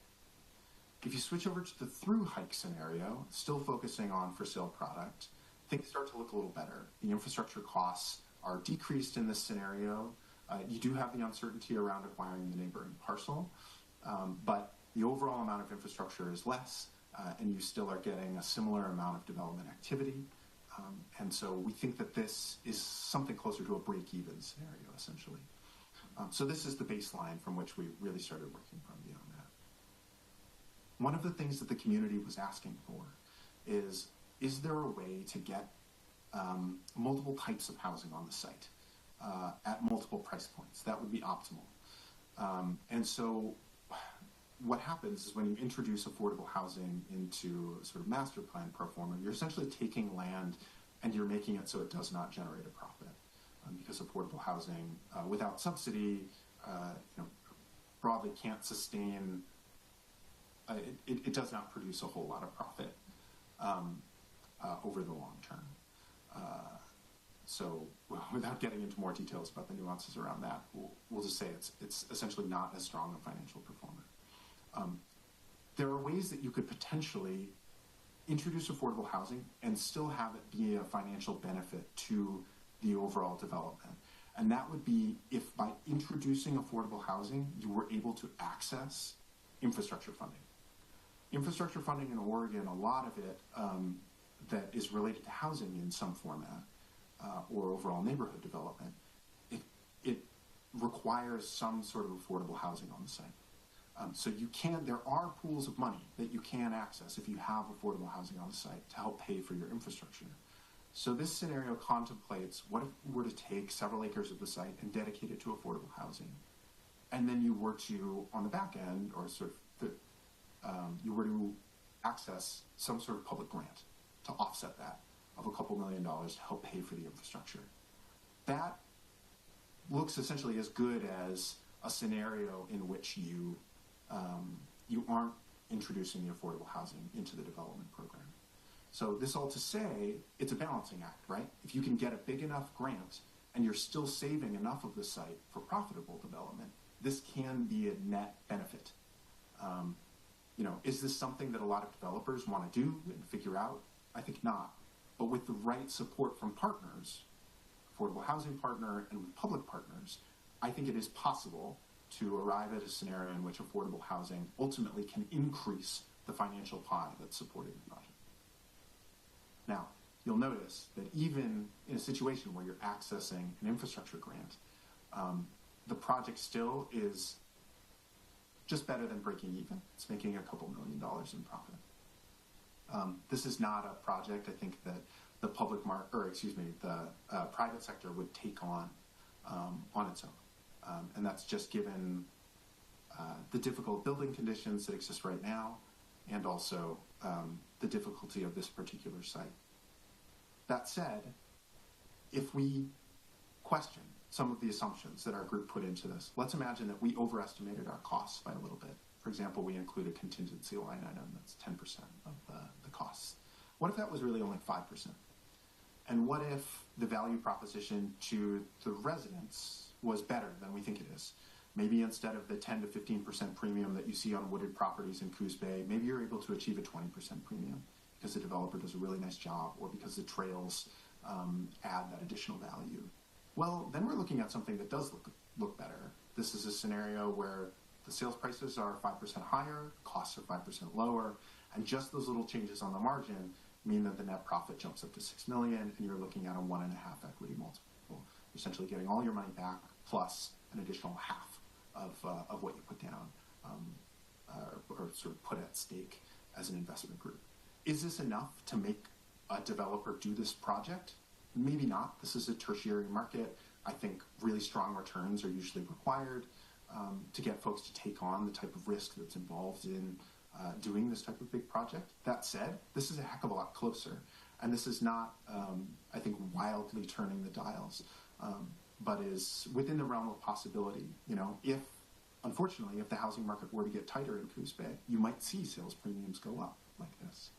If you switch over to the through hike scenario, still focusing on for sale product, things start to look a little better. The infrastructure costs are decreased in this scenario. You do have the uncertainty around acquiring the neighboring parcel, but the overall amount of infrastructure is less, and you still are getting a similar amount of development activity. And so we think that this is something closer to a break-even scenario, essentially. So this is the baseline from which we really started working from beyond that. One of the things that the community was asking for is there a way to get multiple types of housing on the site at multiple price points? That would be optimal. And so what happens is when you introduce affordable housing into a sort of master plan pro forma, you're essentially taking land and you're making it so it does not generate a profit. Because affordable housing without subsidy, broadly can't sustain, it does not produce a whole lot of profit over the long term. So without getting into more details about the nuances around that, we'll just say it's essentially not as strong a financial performer. There are ways that you could potentially introduce affordable housing and still have it be a financial benefit to the overall development. And that would be if by introducing affordable housing, you were able to access infrastructure funding. Infrastructure funding in Oregon, a lot of it that is related to housing in some format or overall neighborhood development, it requires some sort of affordable housing on the site. So there are pools of money that you can access if you have affordable housing on the site to help pay for your infrastructure. So this scenario contemplates what if we were to take several acres of the site and dedicate it to affordable housing, and then you were to, on the back end, or sort of, you were to access some sort of public grant to offset that of a couple $1 million to help pay for the infrastructure. That looks essentially as good as a scenario in which you aren't introducing the affordable housing into the development program. So this all to say, it's a balancing act, right? If you can get a big enough grant and you're still saving enough of the site for profitable development, this can be a net benefit. Is this something that a lot of developers want to do and figure out? I think not. But with the right support from partners, affordable housing partner and with public partners, I think it is possible to arrive at a scenario in which affordable housing ultimately can increase the financial pie that's supporting the project. Now, you'll notice that even in a situation where you're accessing an infrastructure grant, the project still is just better than breaking even. It's making a couple $1 million in profit. This is not a project, I think, that the private sector would take on its own. And that's just given the difficult building conditions that exist right now, and also the difficulty of this particular site. That said, if we question some of the assumptions that our group put into this, let's imagine that we overestimated our costs by a little bit. For example, we include a contingency line item that's 10% of the costs. What if that was really only 5%? And what if the value proposition to the residents was better than we think it is? Maybe instead of the 10 to 15% premium that you see on wooded properties in Coos Bay, maybe you're able to achieve a 20% premium because the developer does a really nice job, or because the trails add that additional value. Well, then we're looking at something that does look better. This is a scenario where the sales prices are 5% higher, costs are 5% lower, and just those little changes on the margin mean that the net profit jumps up to $6 million, and you're looking at a 1.5 equity multiple. You're essentially getting all your money back plus an additional half of what you put down or sort of put at stake as an investment group. Is this enough to make a developer do this project? Maybe not. This is a tertiary market. I think really strong returns are usually required to get folks to take on the type of risk that's involved in doing this type of big project. That said, this is a heck of a lot closer. And this is not, I think, wildly turning the dials, but is within the realm of possibility. Unfortunately, if the housing market were to get tighter in Coos Bay, you might see sales premiums go up like this.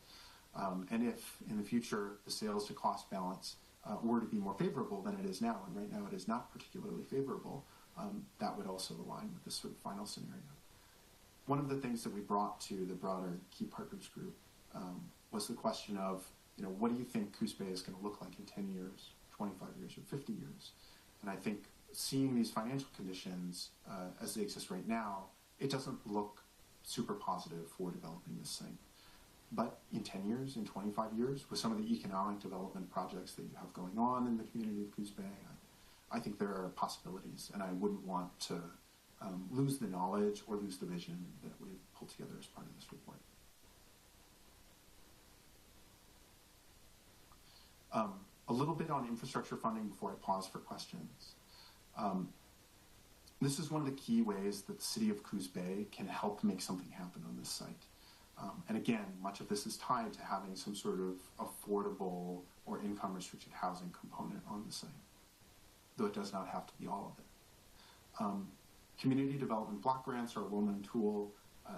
And if in the future the sales to cost balance were to be more favorable than it is now, and right now it is not particularly favorable, that would also align with this sort of final scenario. One of the things that we brought to the broader Key Partners group was the question of, what do you think Coos Bay is going to look like in 10 years, 25 years, or 50 years? And I think seeing these financial conditions as they exist right now, it doesn't look super positive for developing this thing. But in 10 years, in 25 years, with some of the economic development projects that you have going on in the community of Coos Bay, I think there are possibilities, and I wouldn't want to lose the knowledge or lose the vision that we've pulled together as part of this report. A little bit on infrastructure funding before I pause for questions. This is one of the key ways that the city of Coos Bay can help make something happen on this site. And again, much of this is tied to having some sort of affordable or income-restricted housing component on the site, though it does not have to be all of it. Community development block grants are a well-known tool.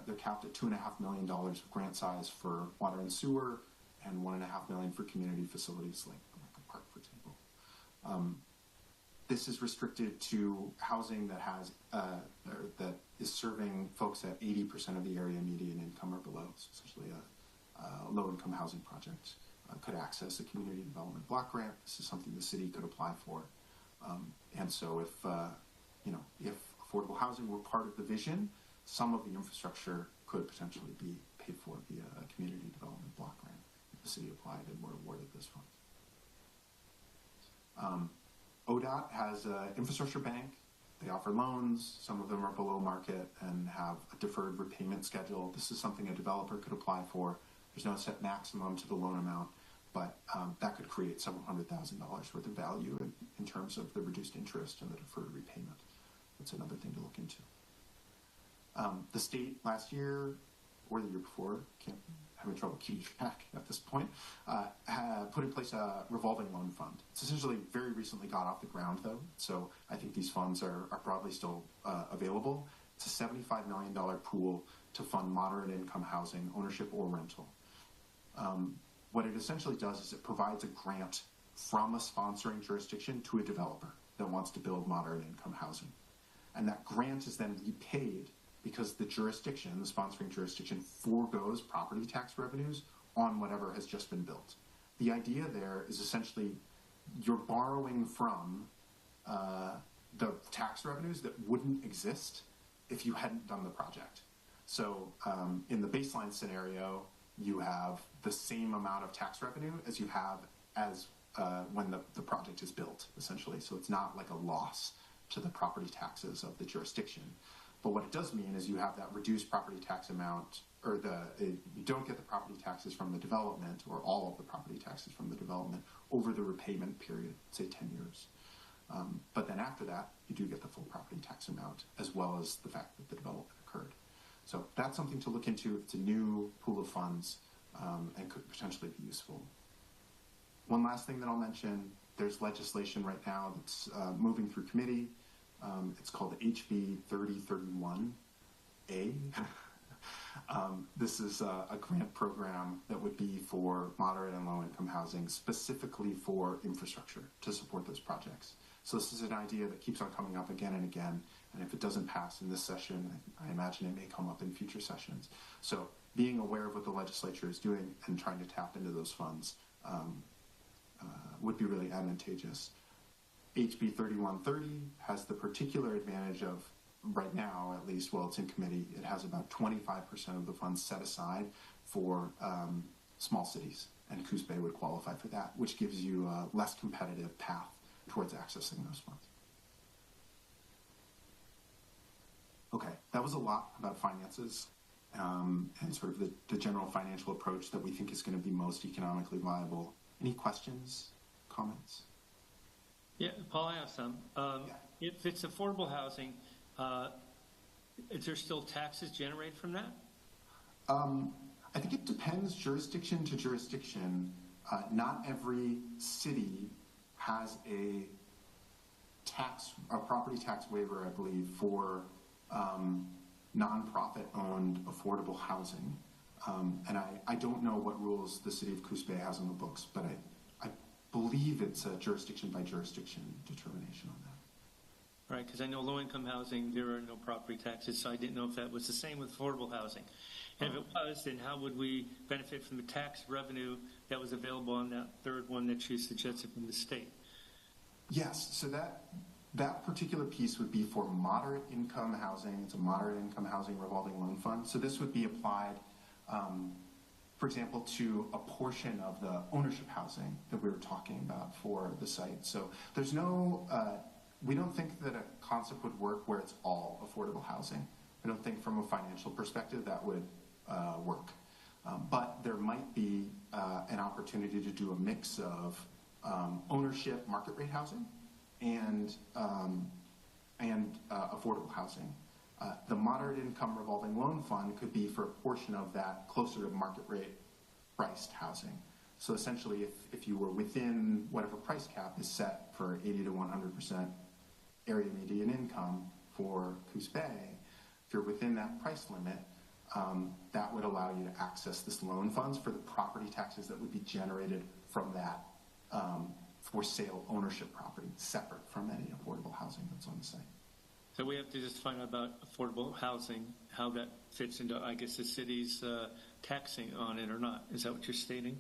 They're capped at $2.5 million of grant size for water and sewer, and $1.5 million for community facilities like a park, for example. This is restricted to housing that has that is serving folks at 80% of the area median income or below. So essentially, a low-income housing project could access a community development block grant. This is something the city could apply for. And so, if affordable housing were part of the vision, some of the infrastructure could potentially be paid for via a community development block grant if the city applied and were awarded this fund. ODOT has an infrastructure bank. They offer loans. Some of them are below market and have a deferred repayment schedule. This is something a developer could apply for. There's no set maximum to the loan amount, but that could create several $100,000 worth of value in terms of the reduced interest and the deferred repayment. That's another thing to look into. The state last year, or the year before, having trouble keeping track at this point, had put in place a revolving loan fund. It's essentially very recently got off the ground, though, so I think these funds are broadly still available. It's a $75 million pool to fund moderate income housing, ownership or rental. What it essentially does is it provides a grant from a sponsoring jurisdiction to a developer that wants to build moderate income housing. And that grant is then repaid because the jurisdiction, the sponsoring jurisdiction, foregoes property tax revenues on whatever has just been built. The idea there is essentially you're borrowing from the tax revenues that wouldn't exist if you hadn't done the project. So in the baseline scenario, you have the same amount of tax revenue as you have as when the project is built, essentially. So it's not like a loss to the property taxes of the jurisdiction. But what it does mean is you have that reduced property tax amount, or you don't get the property taxes from the development, or all of the property taxes from the development over the repayment period, say 10 years. But then after that, you do get the full property tax amount, as well as the fact that the development occurred. So that's something to look into. It's a new pool of funds and could potentially be useful. One last thing that I'll mention, there's legislation right now that's moving through committee. It's called HB 3031A. This is a grant program that would be for moderate and low-income housing, specifically for infrastructure to support those projects. So this is an idea that keeps on coming up again and again, and if it doesn't pass in this session, I imagine it may come up in future sessions. So being aware of what the legislature is doing and trying to tap into those funds would be really advantageous. HB 3130 has the particular advantage of, right now at least, while it's in committee, it has about 25% of the funds set aside for small cities, and Coos Bay would qualify for that, which gives you a less competitive path towards accessing those funds. Okay, that was a lot about finances and sort of the general financial approach that we think is going to be most economically viable. Any questions, comments? Yeah, Paul, I have some. If it's affordable housing, is there still taxes generated from that? I think it depends jurisdiction to jurisdiction. Not every city has a property tax waiver, I believe, for nonprofit-owned affordable housing. And I don't know what rules the city of Coos Bay has on the books, but I believe it's a jurisdiction by jurisdiction determination on that. Right, because I know low-income housing, there are no property taxes, so I didn't know if that was the same with affordable housing. And if it was, then how would we benefit from the tax revenue that was available on that third one that you suggested from the state? Yes, so that particular piece would be for moderate income housing. It's a moderate income housing revolving loan fund. So this would be applied, for example, to a portion of the ownership housing that we were talking about for the site. So there's no, we don't think that a concept would work where it's all affordable housing. I don't think from a financial perspective that would work. But there might be an opportunity to do a mix of ownership market rate housing and affordable housing. The moderate income revolving loan fund could be for a portion of that closer to market rate priced housing. So essentially, if you were within whatever price cap is set for 80 to 100% area median income for Coos Bay, if you're within that price limit, that would allow you to access this loan funds for the property taxes that would be generated from that for sale ownership property, separate from any affordable housing that's on the site. So we have to just find out about affordable housing, how that fits into, I guess, the city's taxing on it or not. Is that what you're stating?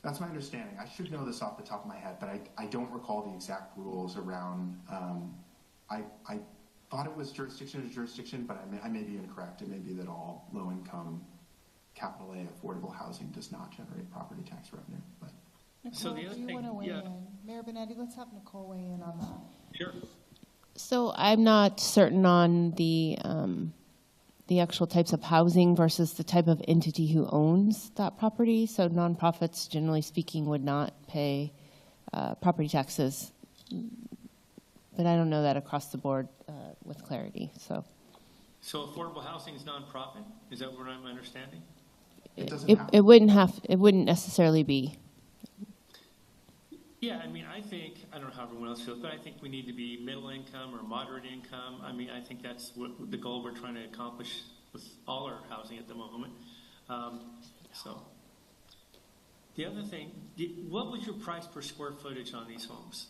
That's my understanding. I should know this off the top of my head, but I don't recall the exact rules around. I thought it was jurisdiction to jurisdiction, but I may be incorrect. It may be that all low-income, capital A affordable housing does not generate property tax revenue. But Nicole, So the other do you thing- want to weigh yeah. in? Mayor Benetti, let's have Nicole weigh in on that. Sure. So I'm not certain on the actual types of housing versus the type of entity who owns that property. So nonprofits, generally speaking, would not pay property taxes, but I don't know that across the board with clarity. So affordable housing is nonprofit? Is that what I'm understanding? it wouldn't necessarily be. Yeah, I mean, I don't know how everyone else feels, but I think we need to be middle income or moderate income. I mean, I think that's what the goal we're trying to accomplish with all our housing at the moment. So the other thing, what was your price per square footage on these homes?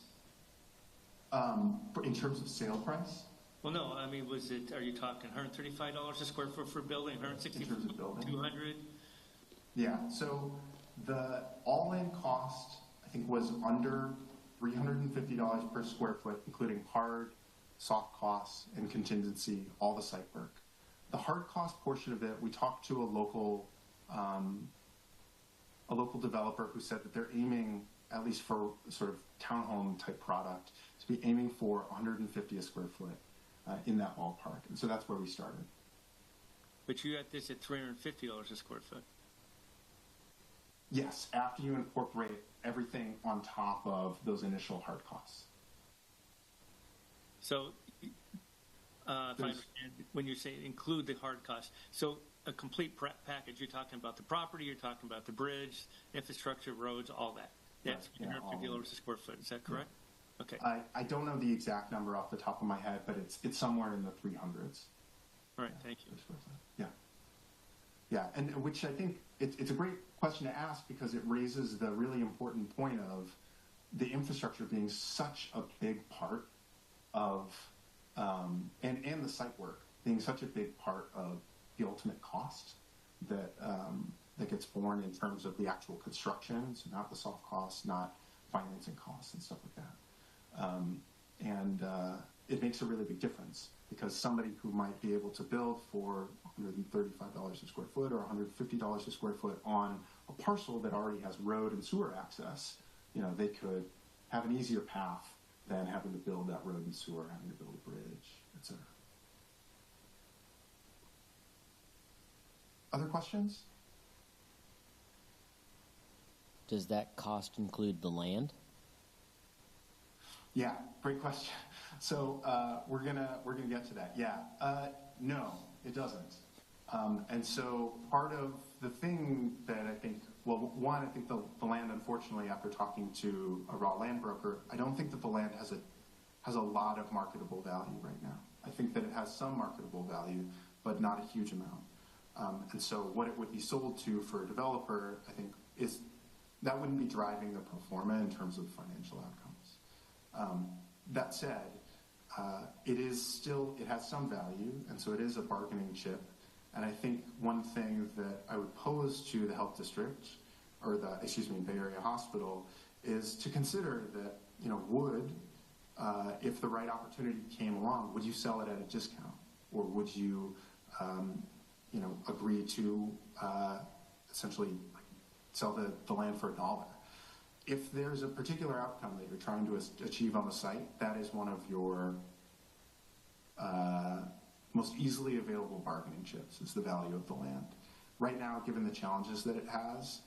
in terms of sale price, Well, no, I mean, are you talking $135 a square foot for a building, 160 In terms of building? 200? Yeah, so the all-in cost, I think, was under $350 per square foot, including hard, soft costs, and contingency, all the site work. The hard cost portion of it, we talked to a local developer who said that they're aiming, at least for sort of townhome type product, to be aiming for $150 a square foot in that ballpark. And so that's where we started. But you got this at $350 a square foot. Yes, after you incorporate everything on top of those initial hard costs. So, if I understand, when you say include the hard costs, so a complete package, you're talking about the property, you're talking about the bridge, infrastructure, roads, all that. That's $350 a square foot. Is that correct? Okay. I don't know the exact number off the top of my head, but it's somewhere in the 300s. All right, thank you. Yeah. Yeah, and which I think it's a great question to ask because it raises the really important point of the infrastructure being such a big part of, and the site work being such a big part of the ultimate cost that that gets borne in terms of the actual construction, so not the soft costs, not financing costs and stuff like that. It makes a really big difference because somebody who might be able to build for $135 a square foot or $150 a square foot on a parcel that already has road and sewer access, they could have an easier path than having to build that road and sewer, having to build a bridge, etc. Other questions? Does that cost include the land? Yeah, great question. So we're gonna get to that. Yeah, no, it doesn't. And so part of the thing that I think, well, one, I think the land, unfortunately, after talking to a raw land broker, I don't think that the land has a lot of marketable value right now. I think that it has some marketable value, but not a huge amount. And so what it would be sold to for a developer, I think, is that wouldn't be driving the pro forma in terms of financial outcomes. That said, it has some value, and so it is a bargaining chip. And I think one thing that I would pose to the health district, or Bay Area Hospital, is to consider that, if the right opportunity came along, would you sell it at a discount? Or would you, agree to essentially sell the land for $1? If there's a particular outcome that you're trying to achieve on the site, that is one of your most easily available bargaining chips, is the value of the land. Right now, given the challenges that it has,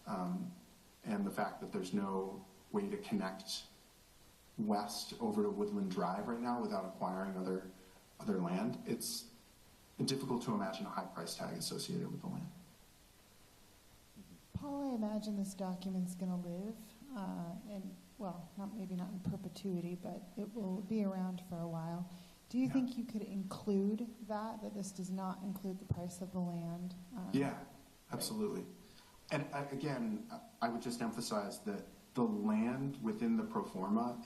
and the fact that there's no way to connect west over to Woodland Drive right now without acquiring other land, it's difficult to imagine a high price tag associated with the land. Paul, I imagine this document's going to live, maybe not in perpetuity, but it will be around for a while. Do you think you could include that this does not include the price of the land? Yeah, absolutely. And again, I would just emphasize that the land within the pro forma,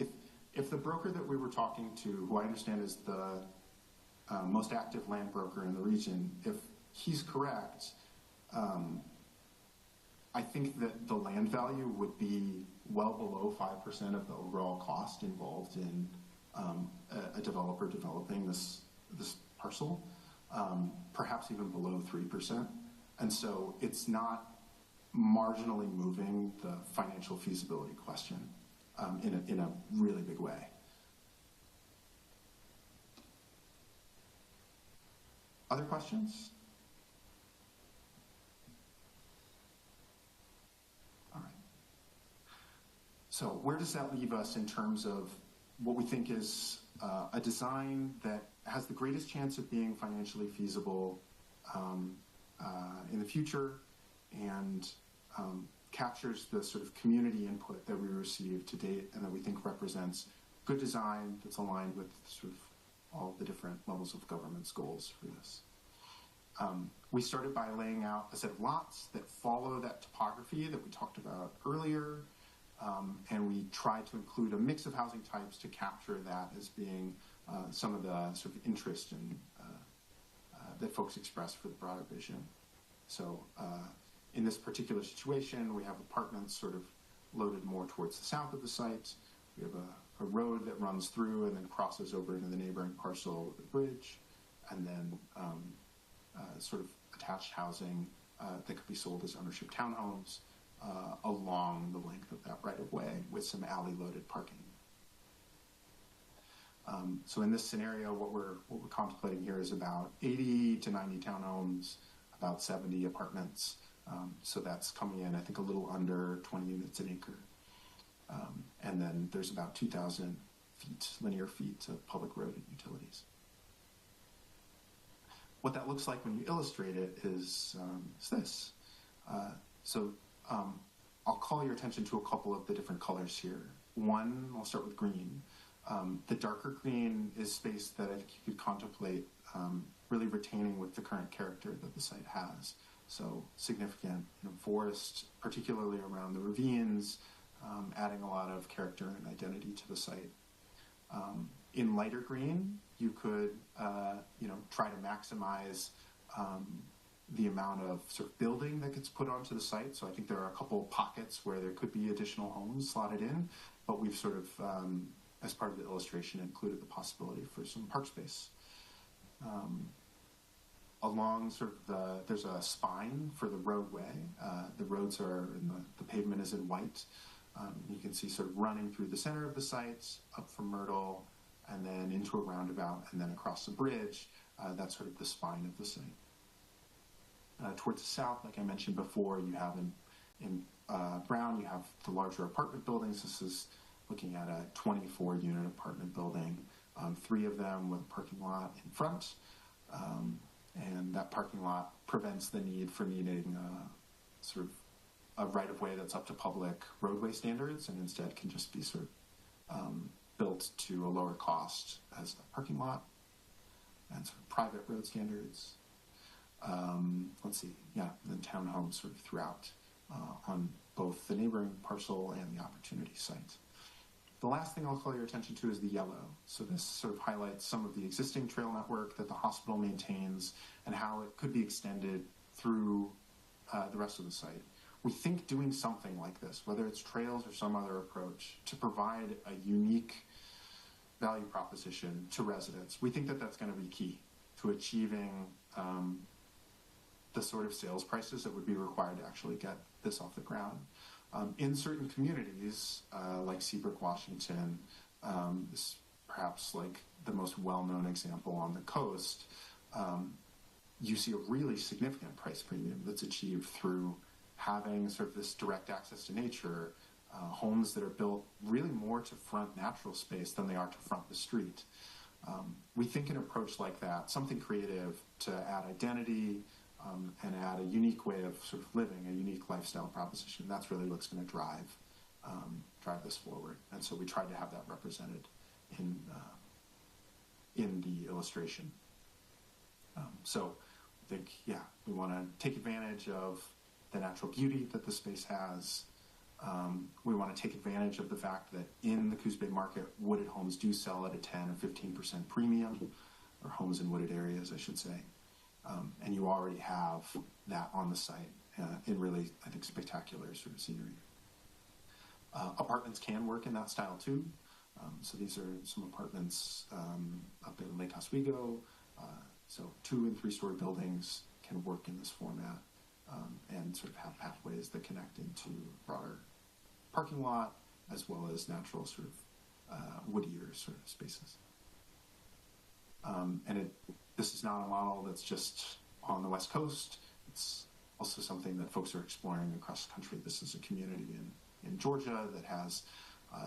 if the broker that we were talking to, who I understand is the most active land broker in the region, if he's correct, I think that the land value would be well below 5% of the overall cost involved in a developer developing this parcel, perhaps even below 3%. And so it's not marginally moving the financial feasibility question in a really big way. Other questions? All right. So where does that leave us in terms of what we think is a design that has the greatest chance of being financially feasible in the future and captures the sort of community input that we received to date and that we think represents good design that's aligned with sort of all the different levels of government's goals for this. We started by laying out a set of lots that follow that topography that we talked about earlier, and we tried to include a mix of housing types to capture that as being some of the sort of interest and that folks express for the broader vision. So in this particular situation, we have apartments sort of loaded more towards the south of the site. We have a road that runs through and then crosses over into the neighboring parcel with a bridge, and then sort of attached housing that could be sold as ownership townhomes along the length of that right-of-way with some alley-loaded parking. So in this scenario, what we're contemplating here is about 80 to 90 townhomes, about 70 apartments. So that's coming in, I think, a little under 20 units an acre. And then there's about 2,000 linear feet of public road and utilities. What that looks like when you illustrate it is this. I'll call your attention to a couple of the different colors here. One, I'll start with green. The darker green is space that I think you could contemplate really retaining with the current character that the site has. So significant forest, particularly around the ravines, adding a lot of character and identity to the site. In lighter green, you could try to maximize the amount of sort of building that gets put onto the site. So I think there are a couple of pockets where there could be additional homes slotted in, but we've sort of, as part of the illustration, included the possibility for some park space. Along sort of there's a spine for the roadway. The roads are, the pavement is in white. You can see sort of running through the center of the site, up from Myrtle, and then into a roundabout, and then across the bridge. That's sort of the spine of the site. Towards the south, like I mentioned before, you have in brown, you have the larger apartment buildings. This is looking at a 24-unit apartment building, 3 of them with a parking lot in front. And that parking lot prevents the need for needing sort of a right-of-way that's up to public roadway standards, and instead can just be sort of built to a lower cost as a parking lot and sort of private road standards. Let's see, yeah, and then townhomes sort of throughout on both the neighboring parcel and the opportunity site. The last thing I'll call your attention to is the yellow. So this sort of highlights some of the existing trail network that the hospital maintains and how it could be extended through the rest of the site. We think doing something like this, whether it's trails or some other approach, to provide a unique value proposition to residents, we think that that's going to be key to achieving the sort of sales prices that would be required to actually get this off the ground. In certain communities, like Seabrook, Washington, is perhaps like the most well-known example on the coast, you see a really significant price premium that's achieved through having sort of this direct access to nature, homes that are built really more to front natural space than they are to front the street. We think an approach like that, something creative to add identity, and add a unique way of sort of living, a unique lifestyle proposition. That's really what's going to drive this forward. And so we tried to have that represented in the illustration. So I think, yeah, we want to take advantage of the natural beauty that the space has. We want to take advantage of the fact that in the Coos Bay market, wooded homes do sell at a 10 or 15% premium, or homes in wooded areas, I should say. And you already have that on the site in really, I think, spectacular sort of scenery. Apartments can work in that style too. So these are some apartments up in Lake Oswego. So 2- and 3-story buildings can work in this format and sort of have pathways that connect into broader parking lot as well as natural sort of woodier sort of spaces. This is not a model that's just on the West Coast. It's also something that folks are exploring across the country. This is a community in Georgia that has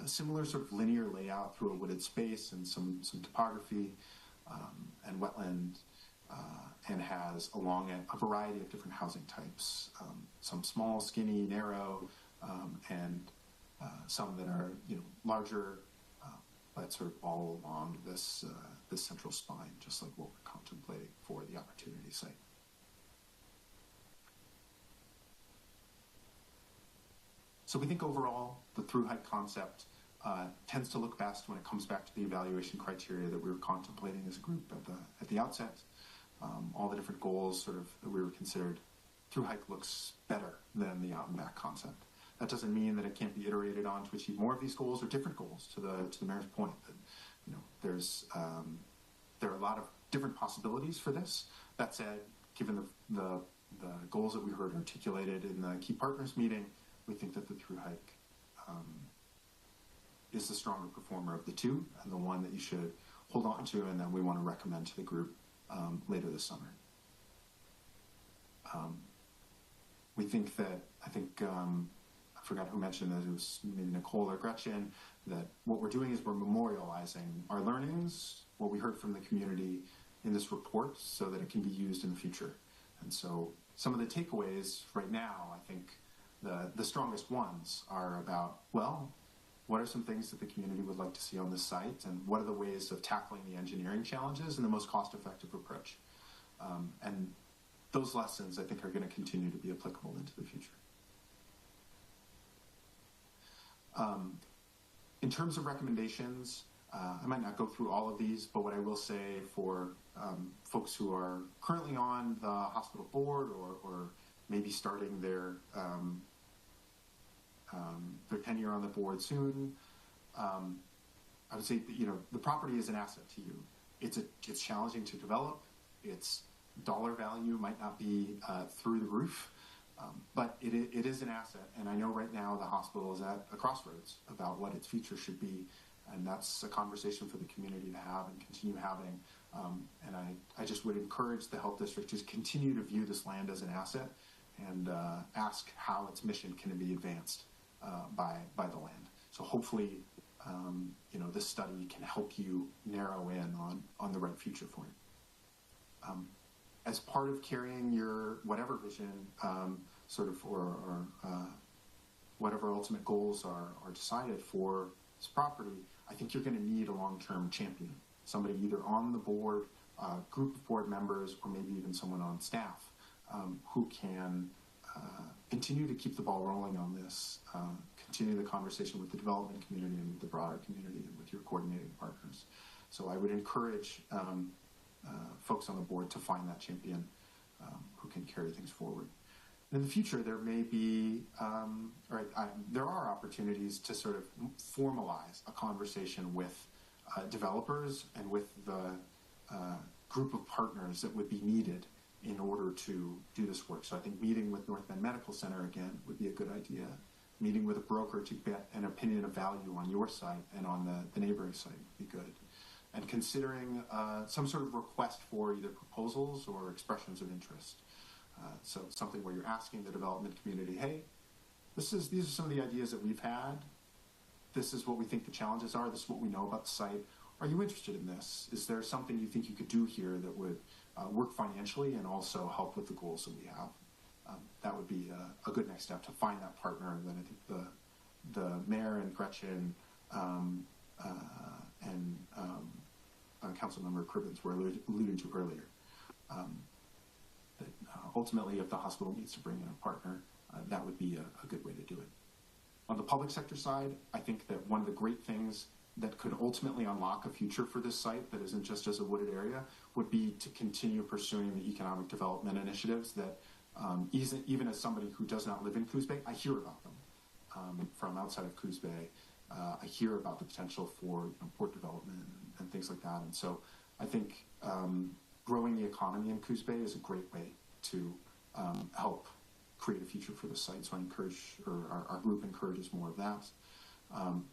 a similar sort of linear layout through a wooded space and some topography and wetland, and has along it a variety of different housing types, some small, skinny, narrow, and some that are larger, but sort of all along this central spine, just like what we're contemplating for the opportunity site. So we think overall the through hike concept tends to look best when it comes back to the evaluation criteria that we were contemplating as a group at the outset. All the different goals sort of that we were considered, through hike looks better than the out and back concept. That doesn't mean that it can't be iterated on to achieve more of these goals or different goals. To the mayor's point, that there are a lot of different possibilities for this. That said, given the goals that we heard articulated in the key partners meeting, we think that the through hike is the stronger performer of the two and the one that you should hold on to, and then we want to recommend to the group later this summer. We think that, I forgot who mentioned that, it was maybe Nicole or Gretchen, that what we're doing is we're memorializing our learnings, what we heard from the community in this report, so that it can be used in the future. And so some of the takeaways right now, I think the strongest ones are about, well, what are some things that the community would like to see on this site, and what are the ways of tackling the engineering challenges in the most cost-effective approach? And those lessons, I think, are going to continue to be applicable into the future. In terms of recommendations, I might not go through all of these, but what I will say for folks who are currently on the hospital board or maybe starting their tenure on the board soon, I would say that, the property is an asset to you. It's challenging to develop. Its dollar value might not be through the roof, but it is an asset. And I know right now the hospital is at a crossroads about what its future should be. And that's a conversation for the community to have and continue having. And I just would encourage the health district to continue to view this land as an asset and ask how its mission can be advanced by the land. So hopefully, this study can help you narrow in on the right future for you. As part of carrying your whatever vision, or whatever ultimate goals are decided for this property, I think you're going to need a long-term champion, somebody either on the board, group of board members, or maybe even someone on staff who can continue to keep the ball rolling on this, continue the conversation with the development community and with the broader community and with your coordinating partners. So I would encourage folks on the board to find that champion who can carry things forward. In the future, there may be, there are opportunities to sort of formalize a conversation with developers and with the group of partners that would be needed in order to do this work. So I think meeting with North Bend Medical Center, again, would be a good idea. Meeting with a broker to get an opinion of value on your site and on the neighboring site would be good. And considering some sort of request for either proposals or expressions of interest. So something where you're asking the development community, hey, these are some of the ideas that we've had. This is what we think the challenges are. This is what we know about the site. Are you interested in this? Is there something you think you could do here that would work financially and also help with the goals that we have? That would be a good next step to find that partner. And then I think the mayor and Gretchen and Councilmember Cribbins were alluding to earlier. That ultimately, if the hospital needs to bring in a partner, that would be a good way to do it. On the public sector side, I think that one of the great things that could ultimately unlock a future for this site that isn't just as a wooded area would be to continue pursuing the economic development initiatives that, even as somebody who does not live in Coos Bay, I hear about them from outside of Coos Bay. I hear about the potential for port development and things like that. And so I think growing the economy in Coos Bay is a great way to help create a future for the site. So I encourage, or our group encourages more of that.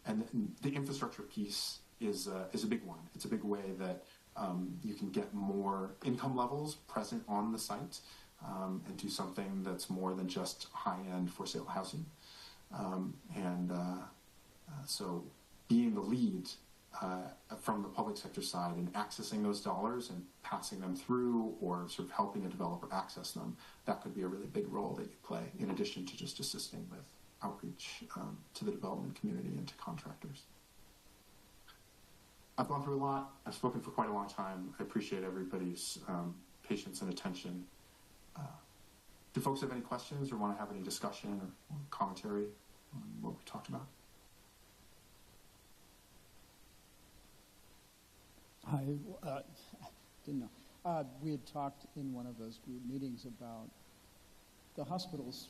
And the infrastructure piece is a big one. It's a big way that you can get more income levels present on the site and do something that's more than just high-end for sale housing. So being the lead from the public sector side and accessing those dollars and passing them through or sort of helping a developer access them, that could be a really big role that you play in addition to just assisting with outreach to the development community and to contractors. I've gone through a lot. I've spoken for quite a long time. I appreciate everybody's patience and attention. Do folks have any questions or want to have any discussion or commentary on what we talked about? Hi, didn't know. We had talked in one of those group meetings about the hospitals,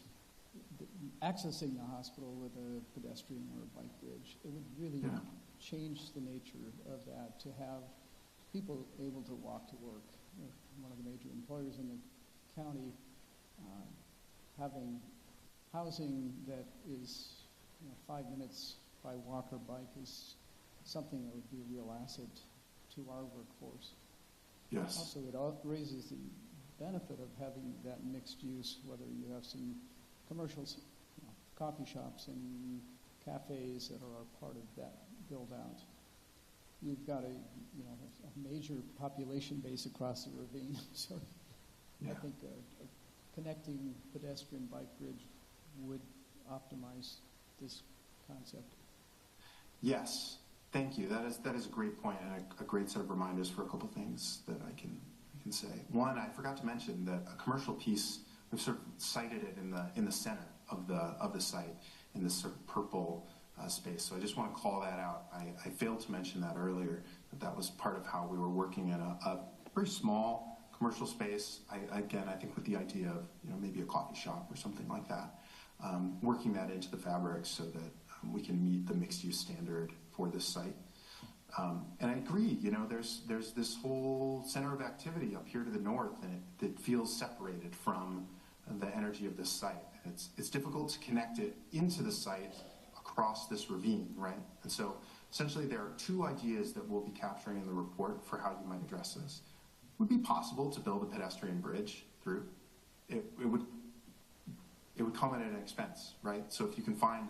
accessing the hospital with a pedestrian or a bike bridge. It would really change the nature of that to have people able to walk to work. One of the major employers in the county having housing that is 5 minutes by walk or bike is something that would be a real asset to our workforce. Yes. Also, it raises the benefit of having that mixed use, whether you have some commercials, coffee shops and cafes that are a part of that build out. You've got a major population base across the ravine, so I think a connecting pedestrian bike bridge would optimize this concept. Yes, thank you. That is a great point and a great set of reminders for a couple things that I can say. One, I forgot to mention that a commercial piece, we've sort of cited it in the center of the site in this sort of purple space. So I just want to call that out. I failed to mention that earlier, that was part of how we were working in a very small commercial space. I think with the idea of maybe a coffee shop or something like that, working that into the fabric so that we can meet the mixed use standard for this site. And I agree, there's this whole center of activity up here to the north, and it feels separated from the energy of this site. And it's difficult to connect it into the site across this ravine, right? And so essentially there are two ideas that we'll be capturing in the report for how you might address this. It would be possible to build a pedestrian bridge through. It would come at an expense, right? So if you can find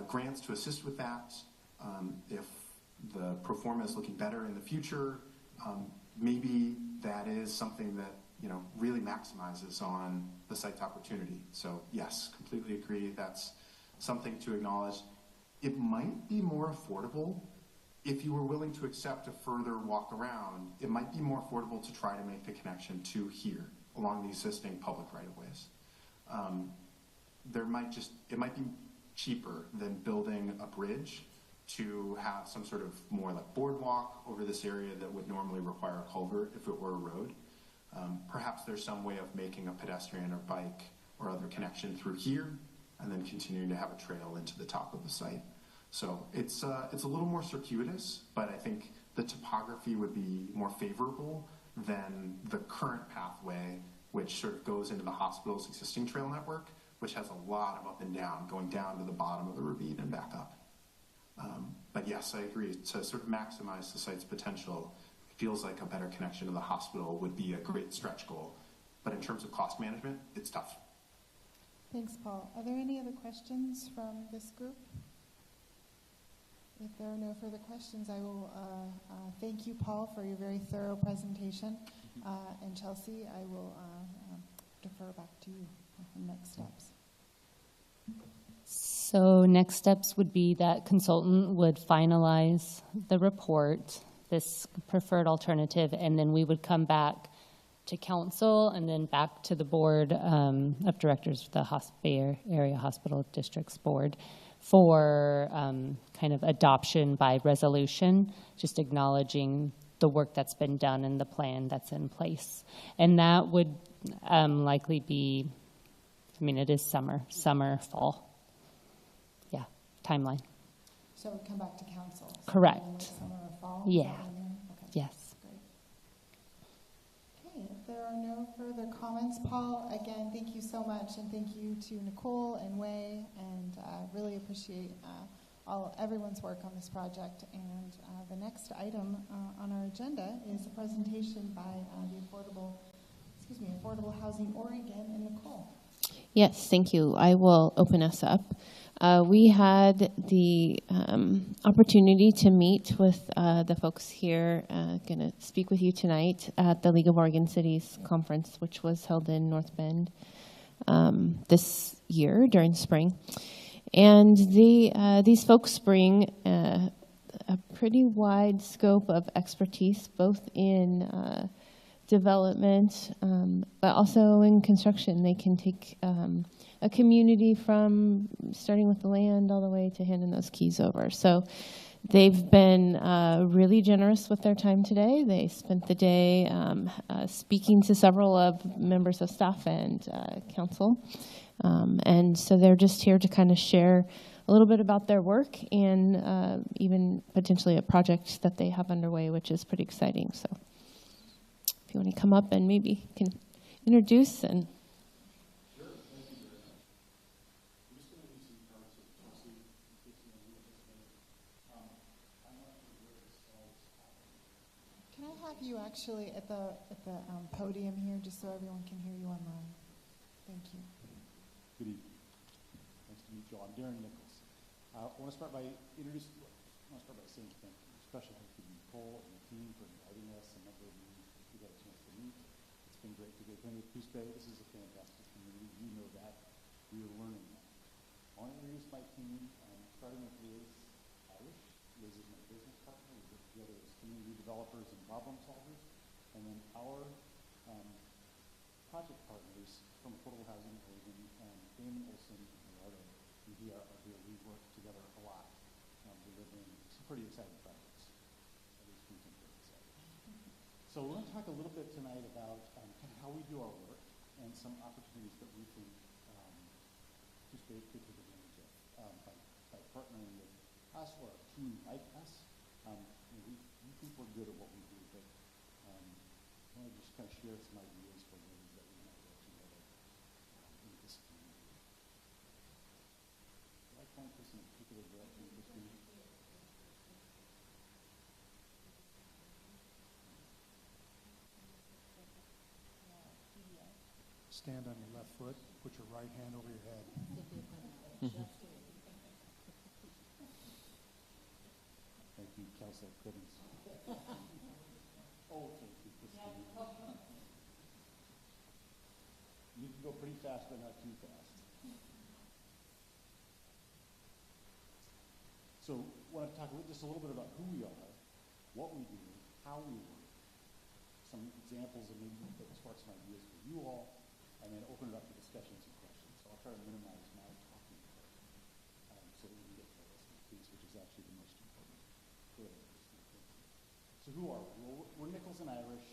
grants to assist with that, if the pro forma is looking better in the future, maybe that is something that really maximizes on the site's opportunity. So yes, completely agree. That's something to acknowledge. It might be more affordable if you were willing to accept a further walk around. It might be more affordable to try to make the connection to here along the existing public right-of-ways. It might be cheaper than building a bridge to have some sort of more like boardwalk over this area that would normally require a culvert if it were a road. Perhaps there's some way of making a pedestrian or bike or other connection through here and then continuing to have a trail into the top of the site. So it's a little more circuitous, but I think the topography would be more favorable than the current pathway, which sort of goes into the hospital's existing trail network, which has a lot of up and down, going down to the bottom of the ravine and back up. But yes, I agree. To sort of maximize the site's potential, it feels like a better connection to the hospital would be a great stretch goal. But in terms of cost management, it's tough. Thanks, Paul. Are there any other questions from this group? If there are no further questions, I will thank you, Paul, for your very thorough presentation. And Chelsea, I will defer back to you for next steps. So next steps would be that consultant would finalize the report, this preferred alternative, and then we would come back to council and then back to the board of directors, the Bay Area Hospital Districts Board, for kind of adoption by resolution, just acknowledging the work that's been done and the plan that's in place. And that would likely be, it is summer, fall. Yeah, timeline. So it would come back to council? Correct. Summer or fall? Yeah. Okay. Yes. Great. Okay, if there are no further comments, Paul, again, thank you so much, and thank you to Nicole and Wei, and really appreciate everyone's work on this project. And the next item on our agenda is a presentation by Affordable Housing Oregon, and Nicole. Yes, thank you. I will open us up. We had the opportunity to meet with the folks here, going to speak with you tonight at the League of Oregon Cities conference, which was held in North Bend this year during spring. And these folks bring a pretty wide scope of expertise, both in development, but also in construction. They can take a community from starting with the land all the way to handing those keys over. So they've been really generous with their time today. They spent the day speaking to several of members of staff and council. And so they're just here to kind of share a little bit about their work and even potentially a project that they have underway, which is pretty exciting. So if you want to come up and maybe can introduce and. Can I have you actually at the podium here, just so everyone can hear you online? Thank you. Good evening. Nice to meet you all. I'm Darren Nichols. I want to start by saying thank you, especially thank you to Nicole and the team for inviting us. A number of you we got a chance to meet. It's been great to get acquainted with Coos Bay. This is a fantastic community. You know that. We are learning that. I want to introduce my team, starting with Liz Irish. Liz is my business partner. We work together as community developers and problem solvers. And then our project partners from Affordable Housing Oregon, Damon Olson and Gerardo Mejia are here. We work together a lot, delivering some pretty exciting projects. At least we think they're exciting. So we're going to talk a little bit tonight about kind of how we do our work and some opportunities that we think Coos Bay could take advantage of by partnering with us or a team like us. We think we're good at what we do, but I want to just kind of share some ideas for ways that we might work together in this community. Do I point this in a particular direction, Christine? Stand on your left foot, put your right hand over your head. Thank you, Councilor Cribbins. Oh, thank you, Christine. You can go pretty fast, but not too fast. So I want to talk just a little bit about who we are, what we do, how we work, some examples of maybe that spark some ideas for you all, and then open it up to discussions and questions. So I'll try to minimize my talking part so that we can get to the listening piece, which is actually the most important. Good. So who are we? Well, we're Nichols and Irish.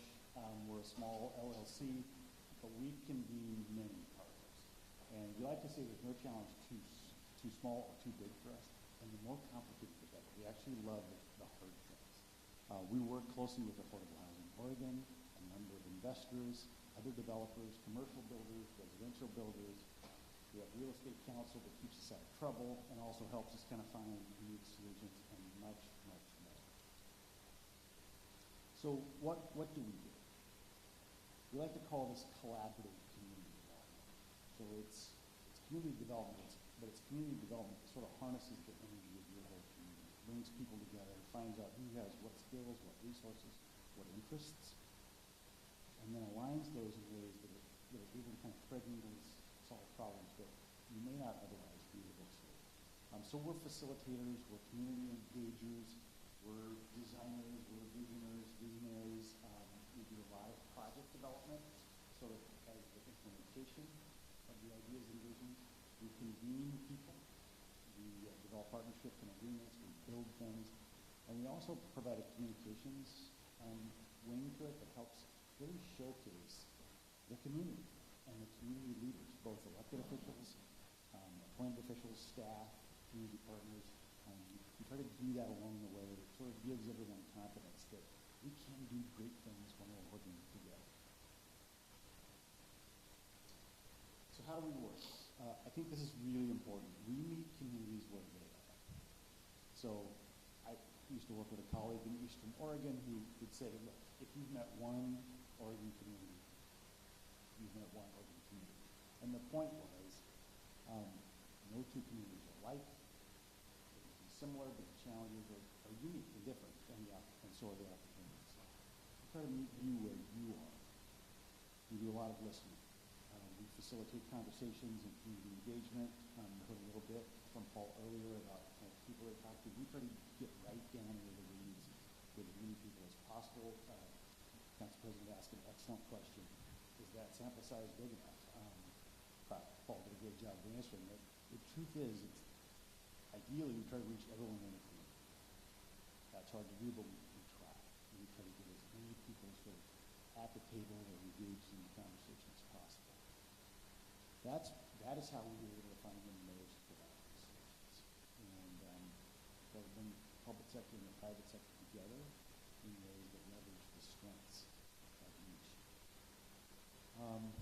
We're a small LLC, but we can be many partners. And we like to say there's no challenge too small or too big for us. And the more complicated, the better. We actually love the hard things. We work closely with Affordable Housing Oregon, a number of investors, other developers, commercial builders, residential builders. We have real estate counsel that keeps us out of trouble and also helps us kind of find unique solutions and much, much more. So what do we do? We like to call this collaborative community development. So it's community development, but it's community development that sort of harnesses the energy of your whole community, brings people together, finds out who has what skills, what resources, what interests, and then aligns those in ways that are able to kind of thread needles, solve problems that you may not otherwise be able to. So we're facilitators, we're community engagers, we're designers, we're visionaries. We do a lot of project development, sort of as the implementation of the ideas and visions. We convene people, we develop partnerships and agreements, we build things, and we also provide a communications wing to it that helps really showcase the community and the community leaders, both elected officials, appointed officials, staff, community partners. We try to do that along the way. It sort of gives everyone confidence that we can do great things when we're working together. So how do we work? I think this is really important. We meet communities where they are. So I used to work with a colleague in Eastern Oregon who would say, look, if you've met one Oregon community, you've met one Oregon community. And the point was, no two communities are alike. They can be similar, but the challenges are unique and different, and so are the opportunities. We try to meet you where you are. We do a lot of listening. We facilitate conversations and community engagement. We heard a little bit from Paul earlier about people they talk to. We try to get right down into the weeds with as many people as possible. Council President asked an excellent question. Is that sample size big enough? thought Paul did a great job of answering it. The truth is, it's ideally we try to reach everyone in the community. That's hard to do, but we try. We try to get as many people sort of at the table or engaged in the conversation as possible. That is how we were able to find the most productive solutions. And so bring the public sector and the private sector together in ways that leverage the strengths of each. And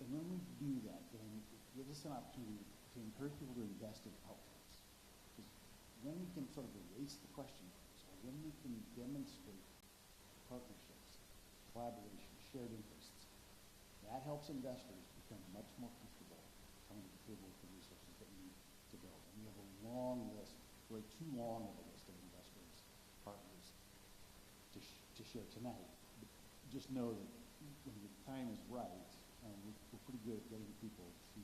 when we do that, then it gives us an opportunity to encourage people to invest in outcomes. Because when we can sort of erase the question marks, or when we can demonstrate partnerships, collaboration, shared interests, that helps investors become much more comfortable coming to the table with the resources that we need to build. And we have a long list, really too long of a list of investors, partners to share tonight. But just know that when the time is right, we're pretty good at getting people to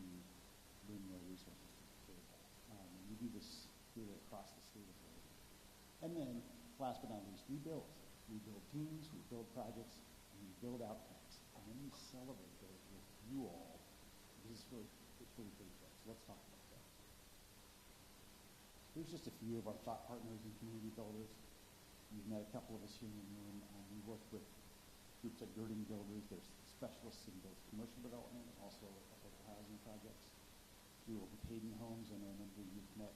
bring their resources to the table. And we do this really across the state of Oregon. And then, last but not least, we build. We build teams, we build projects, and we build outcomes. And then we celebrate those with you all. It's really pretty fun. So let's talk about that. Here's just a few of our thought partners and community builders. You've met a couple of us here in the room. We work with groups like Girding Builders. There's specialists in both commercial development and also affordable housing projects. We work with Hayden Homes. I know a number of you've met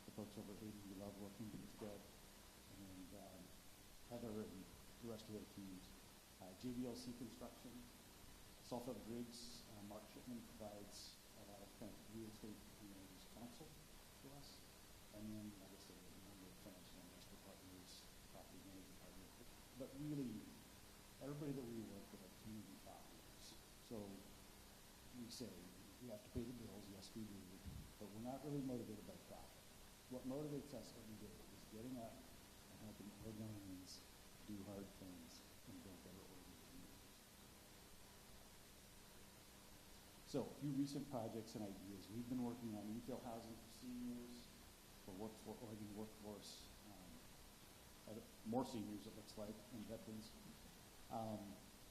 the folks over at Hayden. We love working with Deb and Heather and the rest of their teams. JVLC Construction, Salford Griggs, Mark Shipman provides a lot of kind of real estate counsel to us. And then, like I said, a number of financial investor partners, property management partners. But really, everybody that we work with are community thought leaders. So we say, we have to pay the bills, yes we do, but we're not really motivated by profit. What motivates us every day is getting up and helping Oregonians do hard things and build better Oregon communities. So, a few recent projects and ideas. We've been working on infill housing for seniors, for Oregon workforce, more seniors it looks like, and veterans.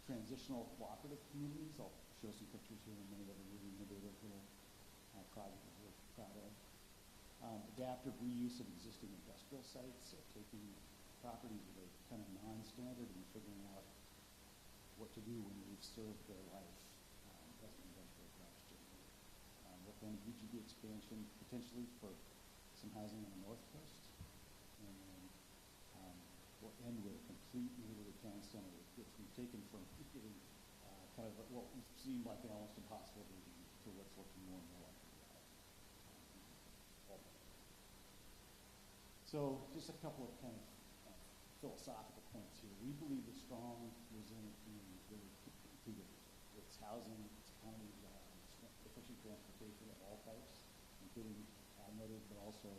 Transitional cooperative communities. I'll show some pictures here in a minute of a really innovative little project that we're proud of. Adaptive reuse of existing industrial sites, so taking properties that are kind of non-standard and figuring out what to do when they've served their life as an industrial production. Work on VGB expansion, potentially for some housing on the North Coast. And then we'll end with a complete neighborhood town center, which we've taken from getting kind of what seemed like an almost impossible vision to what's looking more and more like a reality. So just a couple of kind of philosophical points here. We believe a strong, resilient community is really two different. It's housing, it's economy, efficient transportation of all types, including automotive, but also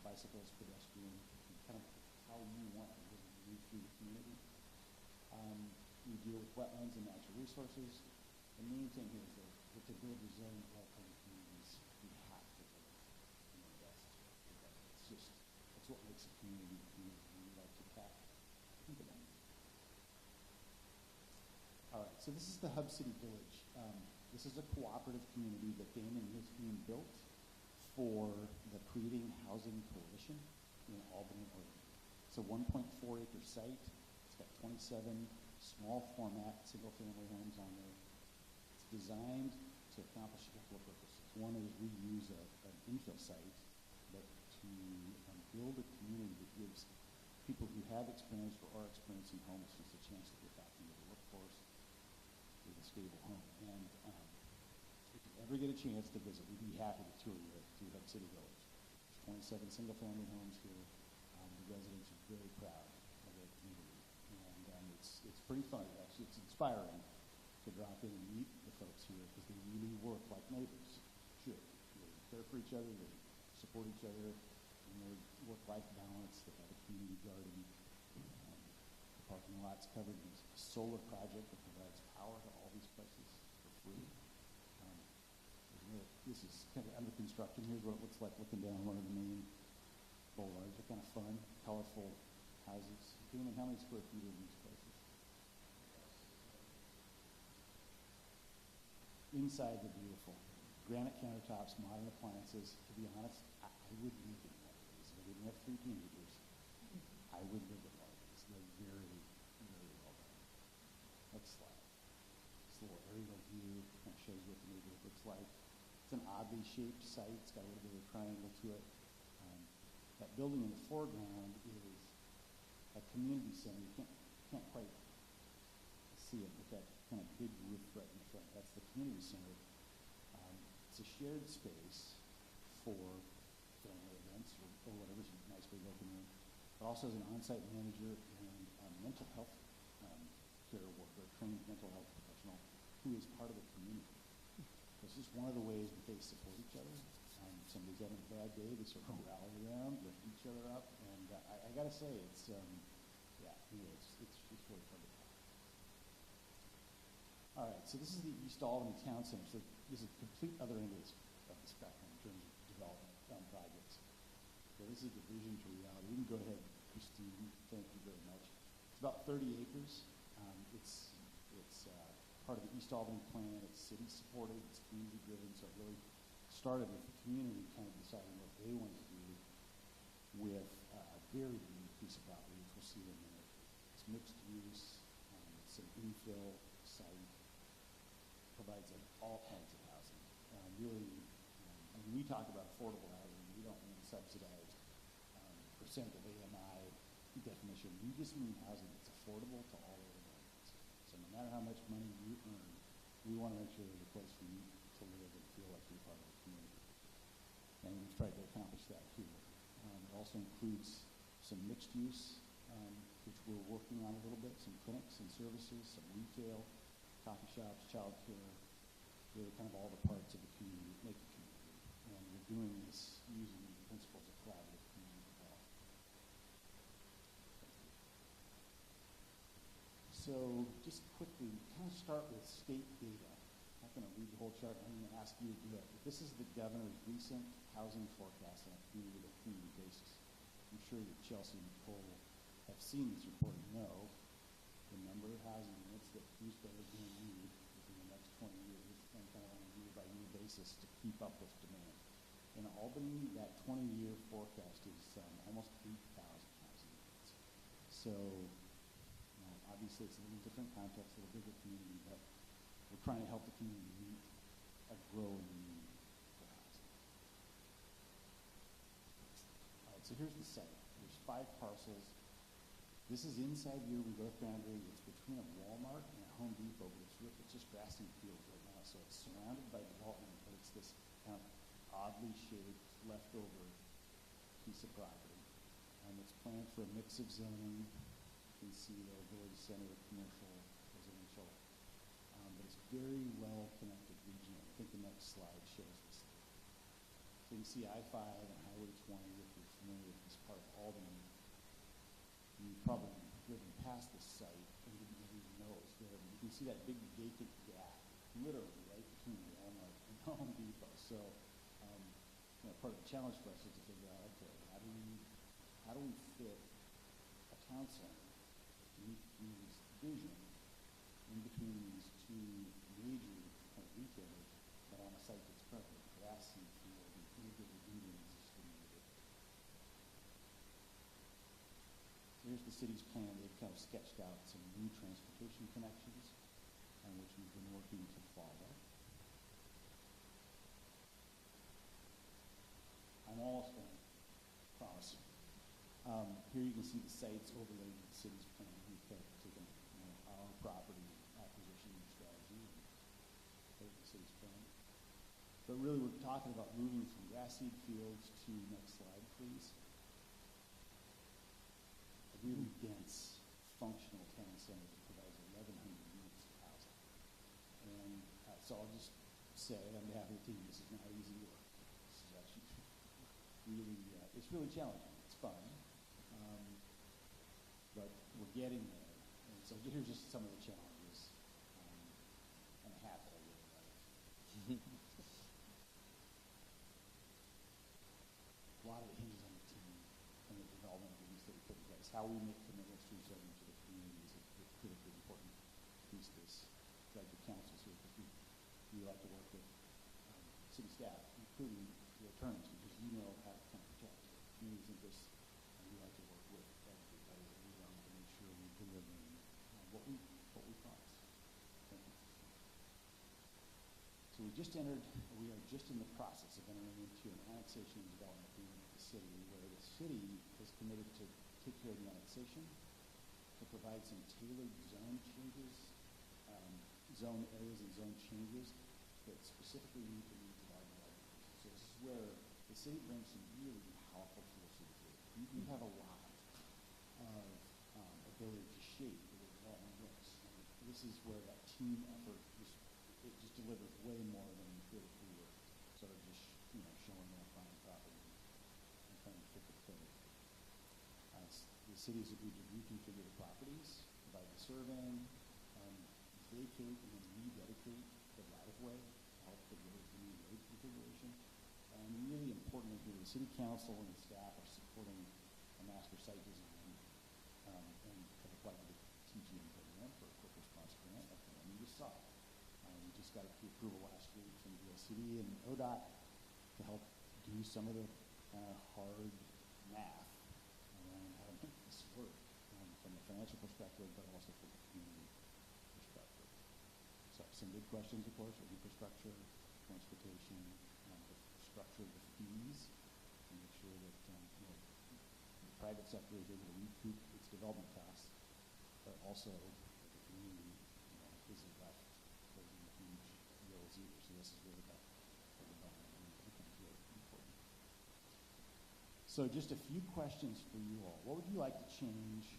bicycles, pedestrian, kind of how you want to move through the community. We deal with wetlands and natural resources. The main thing here is that to build resilient, welcoming communities, we have to build and invest together. It's just, that's what makes a community a community, and we like to think about it. All right, so this is the Hub City Village. This is a cooperative community that Damon and his team built for the Creating Housing Coalition in Albany, Oregon. It's a 1.4 acre site. It's got 27 small format single family homes on there. It's designed to accomplish a couple of purposes. One is reuse an infill site, but to build a community that gives people who have experienced or are experiencing homelessness a chance to get back into the workforce with a stable home. And if you ever get a chance to visit, we'd be happy to tour you through Hub City Village. There's 27 single family homes here. The residents are very proud of their community. And it's pretty fun, actually. It's inspiring to drop in and meet the folks here because they really work like neighbors. Should. They care for each other, they support each other, and their work-life balance. They have a community garden. The parking lot's covered in a solar project that provides power to all these places for free. This is kind of under construction. Here's what it looks like looking down one of the main boulevards. They're kind of fun, colorful houses. Damon, how many square feet are in these places? inside they're beautiful. Granite countertops, modern appliances. To be honest, I would live in one of these. If I didn't have 3 teenagers, I would live in one of these. They're very, very well done. Next slide. This little aerial view kind of shows you what the neighborhood looks like. It's an oddly shaped site. It's got a little bit of a triangle to it. That building in the foreground is a community center. You can't quite see it with that kind of big roof right in front. That's the community center. It's a shared space for family events or whatever. It's a nice big open room. But also as an on-site manager and mental health care worker, trained mental health professional who is part of the community. This is one of the ways that they support each other. Somebody's having a bad day, they sort of rally around, lift each other up, and I gotta say, it's really fun to talk. All right, so this is the East Albany Town Center. So this is the complete other end of the spectrum in terms of development projects. So this is the vision to reality. You can go ahead, Christine. Thank you very much. It's about 30 acres. It's part of the East Albany plan. It's city supported. It's community driven. So it really started with the community kind of deciding what they wanted to do with a very unique piece of property, which we'll see in a minute. It's mixed use. It's an infill site. Provides all kinds of housing. Really, when we talk about affordable housing, we don't mean subsidized percent of AMI definition. We just mean housing that's affordable to all of Americans. So no matter how much money you earn, we want to make sure there's a place for you to live and feel like you're part of the community. And we've tried to accomplish that here. It also includes some mixed use, which we're working on a little bit, some clinics and services, some retail, coffee shops, childcare, really kind of all the parts of the community that make the community. And we're doing this using the principles of collaborative community development. So just quickly, kind of start with state data. I'm not going to read the whole chart. I'm going to ask you to do it. But this is the governor's recent housing forecast on a community basis. I'm sure that Chelsea and Nicole have seen this report and know the number of housing units that Coos Bay is going to need within the next 20 years and kind of on a year-by-year basis to keep up with demand. In Albany, that 20-year forecast is almost 8,000 housing units. So obviously it's a little different context, a little bigger community, but we're trying to help the community meet a growing need for housing. All right, so here's the site. There's 5 parcels. This is inside your growth boundary. It's between a Walmart and a Home Depot, but it's just grassy fields right now. So it's surrounded by development, but it's this kind of oddly shaped, leftover piece of property. It's planned for a mix of zoning. You can see the village center, commercial, residential. But it's very well connected regionally. I think the next slide shows this. So you see I-5 and Highway 20, if you're familiar with this part of Albany. You've probably driven past this site and didn't even know it was there. But you can see that big vacant gap, literally right between Walmart and Home Depot. So, part of the challenge for us is to figure out, okay, how do we fit a town center to meet the community's vision in between these 2 major kind of retailers, but on a site that's currently grassy field and integrated into an existing neighborhood. Here's the city's plan. They've kind of sketched out some new transportation connections, which we've been working to follow. I'm almost done, promise. Here you can see the sites overlaid with the city's plan. We've taken our property acquisition strategy and put it in the city's plan. But really, we're talking about moving from grass seed fields to, next slide, please, a really dense, functional town center that provides 1,100 units of housing. And so I'll just say, on behalf of the team, this is not easy work. This is actually really, it's really challenging. It's fun, but we're getting there. And so here's just some of the challenges and a hat that I really like. A lot of it hinges on the team and the development agreements that we put in place. How we make commitments to each other and to the community is a critically important piece of this. Glad the council's here because we we like to work with city staff, including the attorneys, because you know how to kind of protect communities' interests, and we like to work with everybody that we want to make sure we deliver what we promise. Thank you. So we are just in the process of entering into an annexation and development agreement with the city, where the city is committed to take care of the annexation, to provide some tailored zone changes, zone areas and zone changes that specifically meet the needs of our developers. So this is where the city brings some really powerful tools to the table. We have a lot of ability to shape the way development looks. And this is where that team effort it just delivers way more than we could if we were sort of just showing that fine property and trying to fit the code. The city has agreed to reconfigure the properties, provide the surveying, vacate and then rededicate the right-of-way to help the new road configuration. And really importantly here, the city council and the staff are supporting a master site design and have applied to the TGM program for a quick response grant, like the one you just saw. We just got the approval last week from DLCD and ODOT to help do some of the hard math around how to make this work from a financial perspective, but also from a community perspective. So some big questions, of course, are infrastructure, transportation, the structure of the fees, to make sure that the private sector is able to recoup its development costs, but also that the community isn't left holding huge bills either. So this is really about the development that becomes really important. So just a few questions for you all. What would you like to change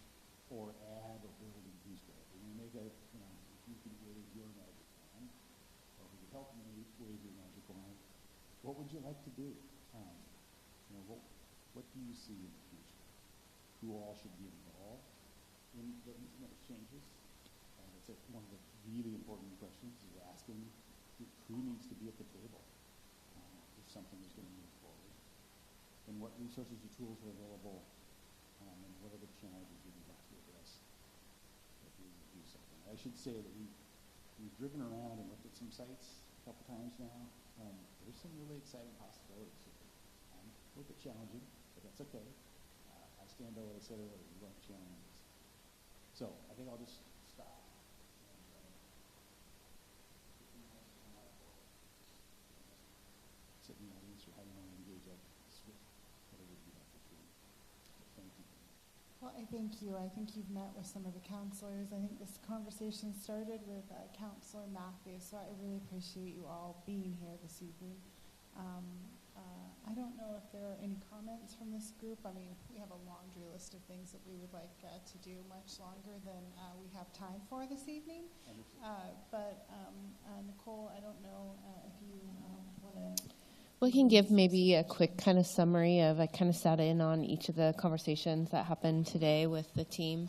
or add or build in Gooseberry? We're going to make if you could wave your magic wand, or if you could help me wave your magic wand, what would you like to do? What do you see in the future? Who all should be involved in those changes? That's one of the really important questions, is asking who needs to be at the table if something is going to move forward. And what resources or tools are available, and what are the challenges that we'd like to address if we would do something. I should say that we've driven around and looked at some sites a couple times now. There's some really exciting possibilities. A little bit challenging, but that's okay. I stand by what I said earlier. We love challenges. So I think I'll just stop. Sit in the audience, or how you want to engage up with whatever you have to do. Thank you. Well, I thank you. I think you've met with some of the counselors. I think this conversation started with Councillor Matthews, so I really appreciate you all being here this evening. I don't know if there are any comments from this group. I mean, we have a laundry list of things that we would like to do much longer than we have time for this evening. But Nicole, I don't know if you want to... We can give maybe a quick kind of summary of, I kind of sat in on each of the conversations that happened today with the team.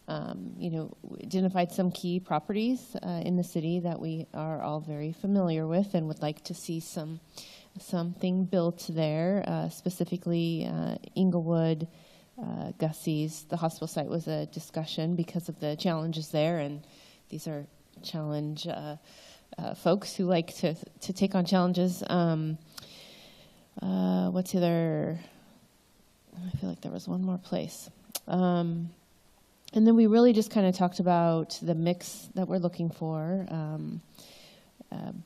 We identified some key properties in the city that we are all very familiar with and would like to see something built there, specifically Inglewood, Gussie's. The hospital site was a discussion because of the challenges there, and these are challenge folks who like to take on challenges. What's the other? I feel like there was one more place. And then we really just kind of talked about the mix that we're looking for,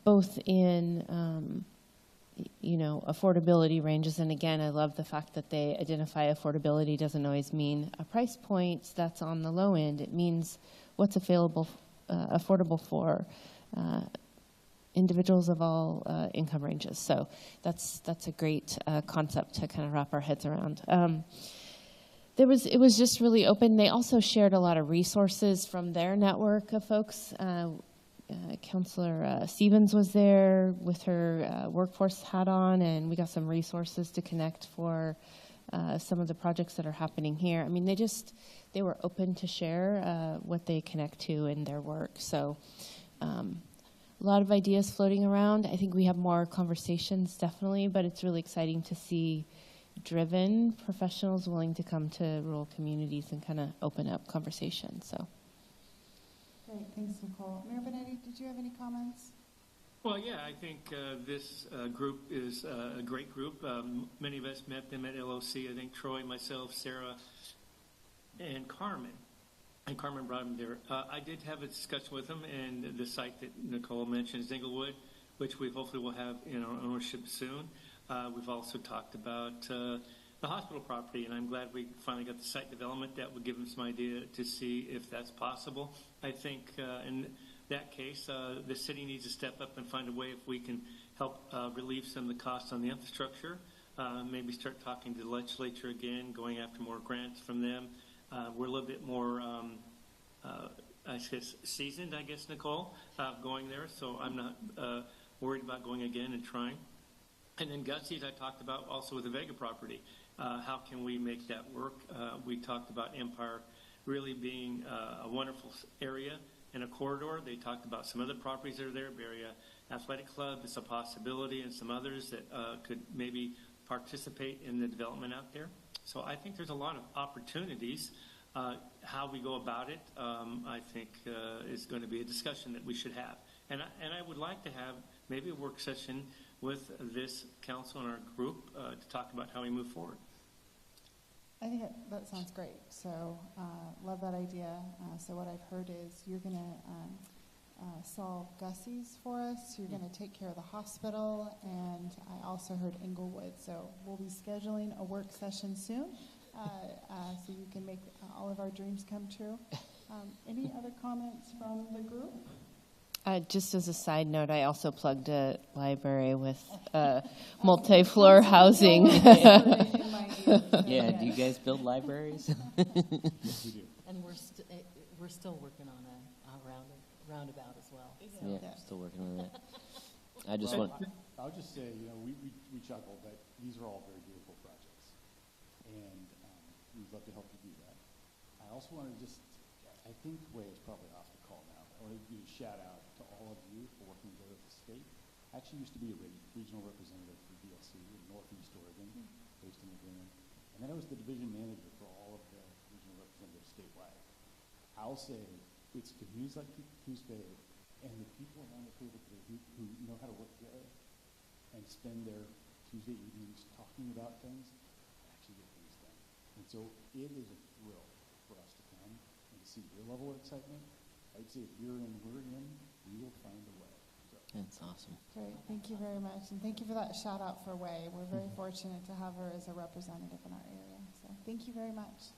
both in, affordability ranges. And again, I love the fact that they identify affordability doesn't always mean a price point that's on the low end. It means what's available, affordable for individuals of all income ranges. So that's a great concept to kind of wrap our heads around. It was just really open. They also shared a lot of resources from their network of folks. Councillor Stevens was there with her workforce hat on, and we got some resources to connect for some of the projects that are happening here. I mean, they were open to share what they connect to in their work. So a lot of ideas floating around. I think we have more conversations, definitely, but it's really exciting to see driven professionals willing to come to rural communities and kind of open up conversations. So. Great, thanks, Nicole. Mayor Benetti, did you have any comments? Well, yeah, I think this group is a great group. Many of us met them at LOC. I think Troy, myself, Sarah, and Carmen. And Carmen brought them there. I did have a discussion with them, and the site that Nicole mentioned is Inglewood, which we hopefully will have in our ownership soon. We've also talked about the hospital property, and I'm glad we finally got the site development. That would give them some idea to see if that's possible. I think in that case, the city needs to step up and find a way if we can help relieve some of the costs on the infrastructure. Maybe start talking to the legislature again, going after more grants from them. We're a little bit more, I guess, seasoned, I guess, Nicole, going there. So I'm not worried about going again and trying. And then Gusie's I talked about also with the Vega property. How can we make that work? We talked about Empire really being a wonderful area and a corridor. They talked about some other properties that are there. Berea Athletic Club is a possibility, and some others that could maybe participate in the development out there. So I think there's a lot of opportunities. How we go about it, I think, is going to be a discussion that we should have. And I would like to have maybe a work session with this council and our group to talk about how we move forward. I think that sounds great. So love that idea. So what I've heard is you're going to solve Gussie's for us. You're going to take care of the hospital. And I also heard Inglewood. So we'll be scheduling a work session soon so you can make all of our dreams come true. Any other comments from the group? Just as a side note, I also plugged a library with multi-floor housing. Yeah, do you guys build libraries? Yes, we do. And we're still working on a roundabout as well. So. Yeah, still working on that. I just want. I'll just say, we chuckled that these are all very beautiful projects, and we'd love to help you do that. I also want to I think Way is probably off the call now. I want to do a shout out to all of you for working together with the state. I actually used to be a regional representative for DLC in Northeast Oregon, based in Laguna. And then I was the division manager for all of the regional representatives statewide. I'll say it's communities like Coos Bay and the people around the table today who know how to work together and spend their Tuesday evenings talking about things and actually get things done. And so it is a thrill for us to come and see your level of excitement. I'd say if you're in, we're in, we will find a way. So. That's awesome. Great. Thank you very much. And thank you for that shout out for Way. We're very fortunate to have her as a representative in our area. So thank you very much.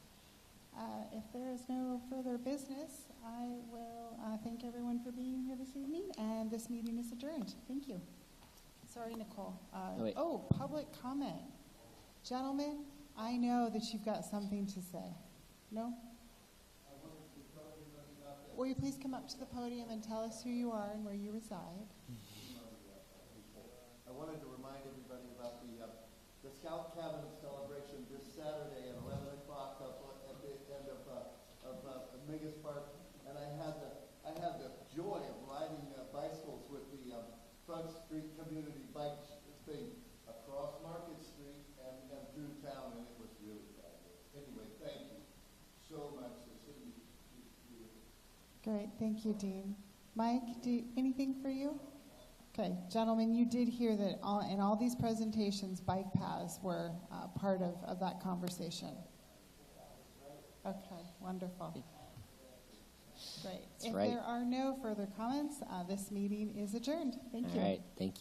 If there is no further business, I will thank everyone for being here this evening. And this meeting is adjourned. Thank you. Sorry, Nicole. Public comment. Gentlemen, I know that you've got something to say. No? Will you please come up to the podium and tell us who you are and where you reside? I wanted to remind everybody about the Scout Cabin celebration this Saturday at 11 o'clock up at the end of Mingus Park. And I had the joy of riding bicycles with the Front Street Community Bike thing across Market Street and through town, and it was really fabulous. Anyway, thank you so much. Great. Thank you, Dean. Mike, anything for you? Okay. Gentlemen, you did hear that in all these presentations, bike paths were part of that conversation. Okay. Wonderful. Great. If there are no further comments, this meeting is adjourned. Thank you. All right. Thank you.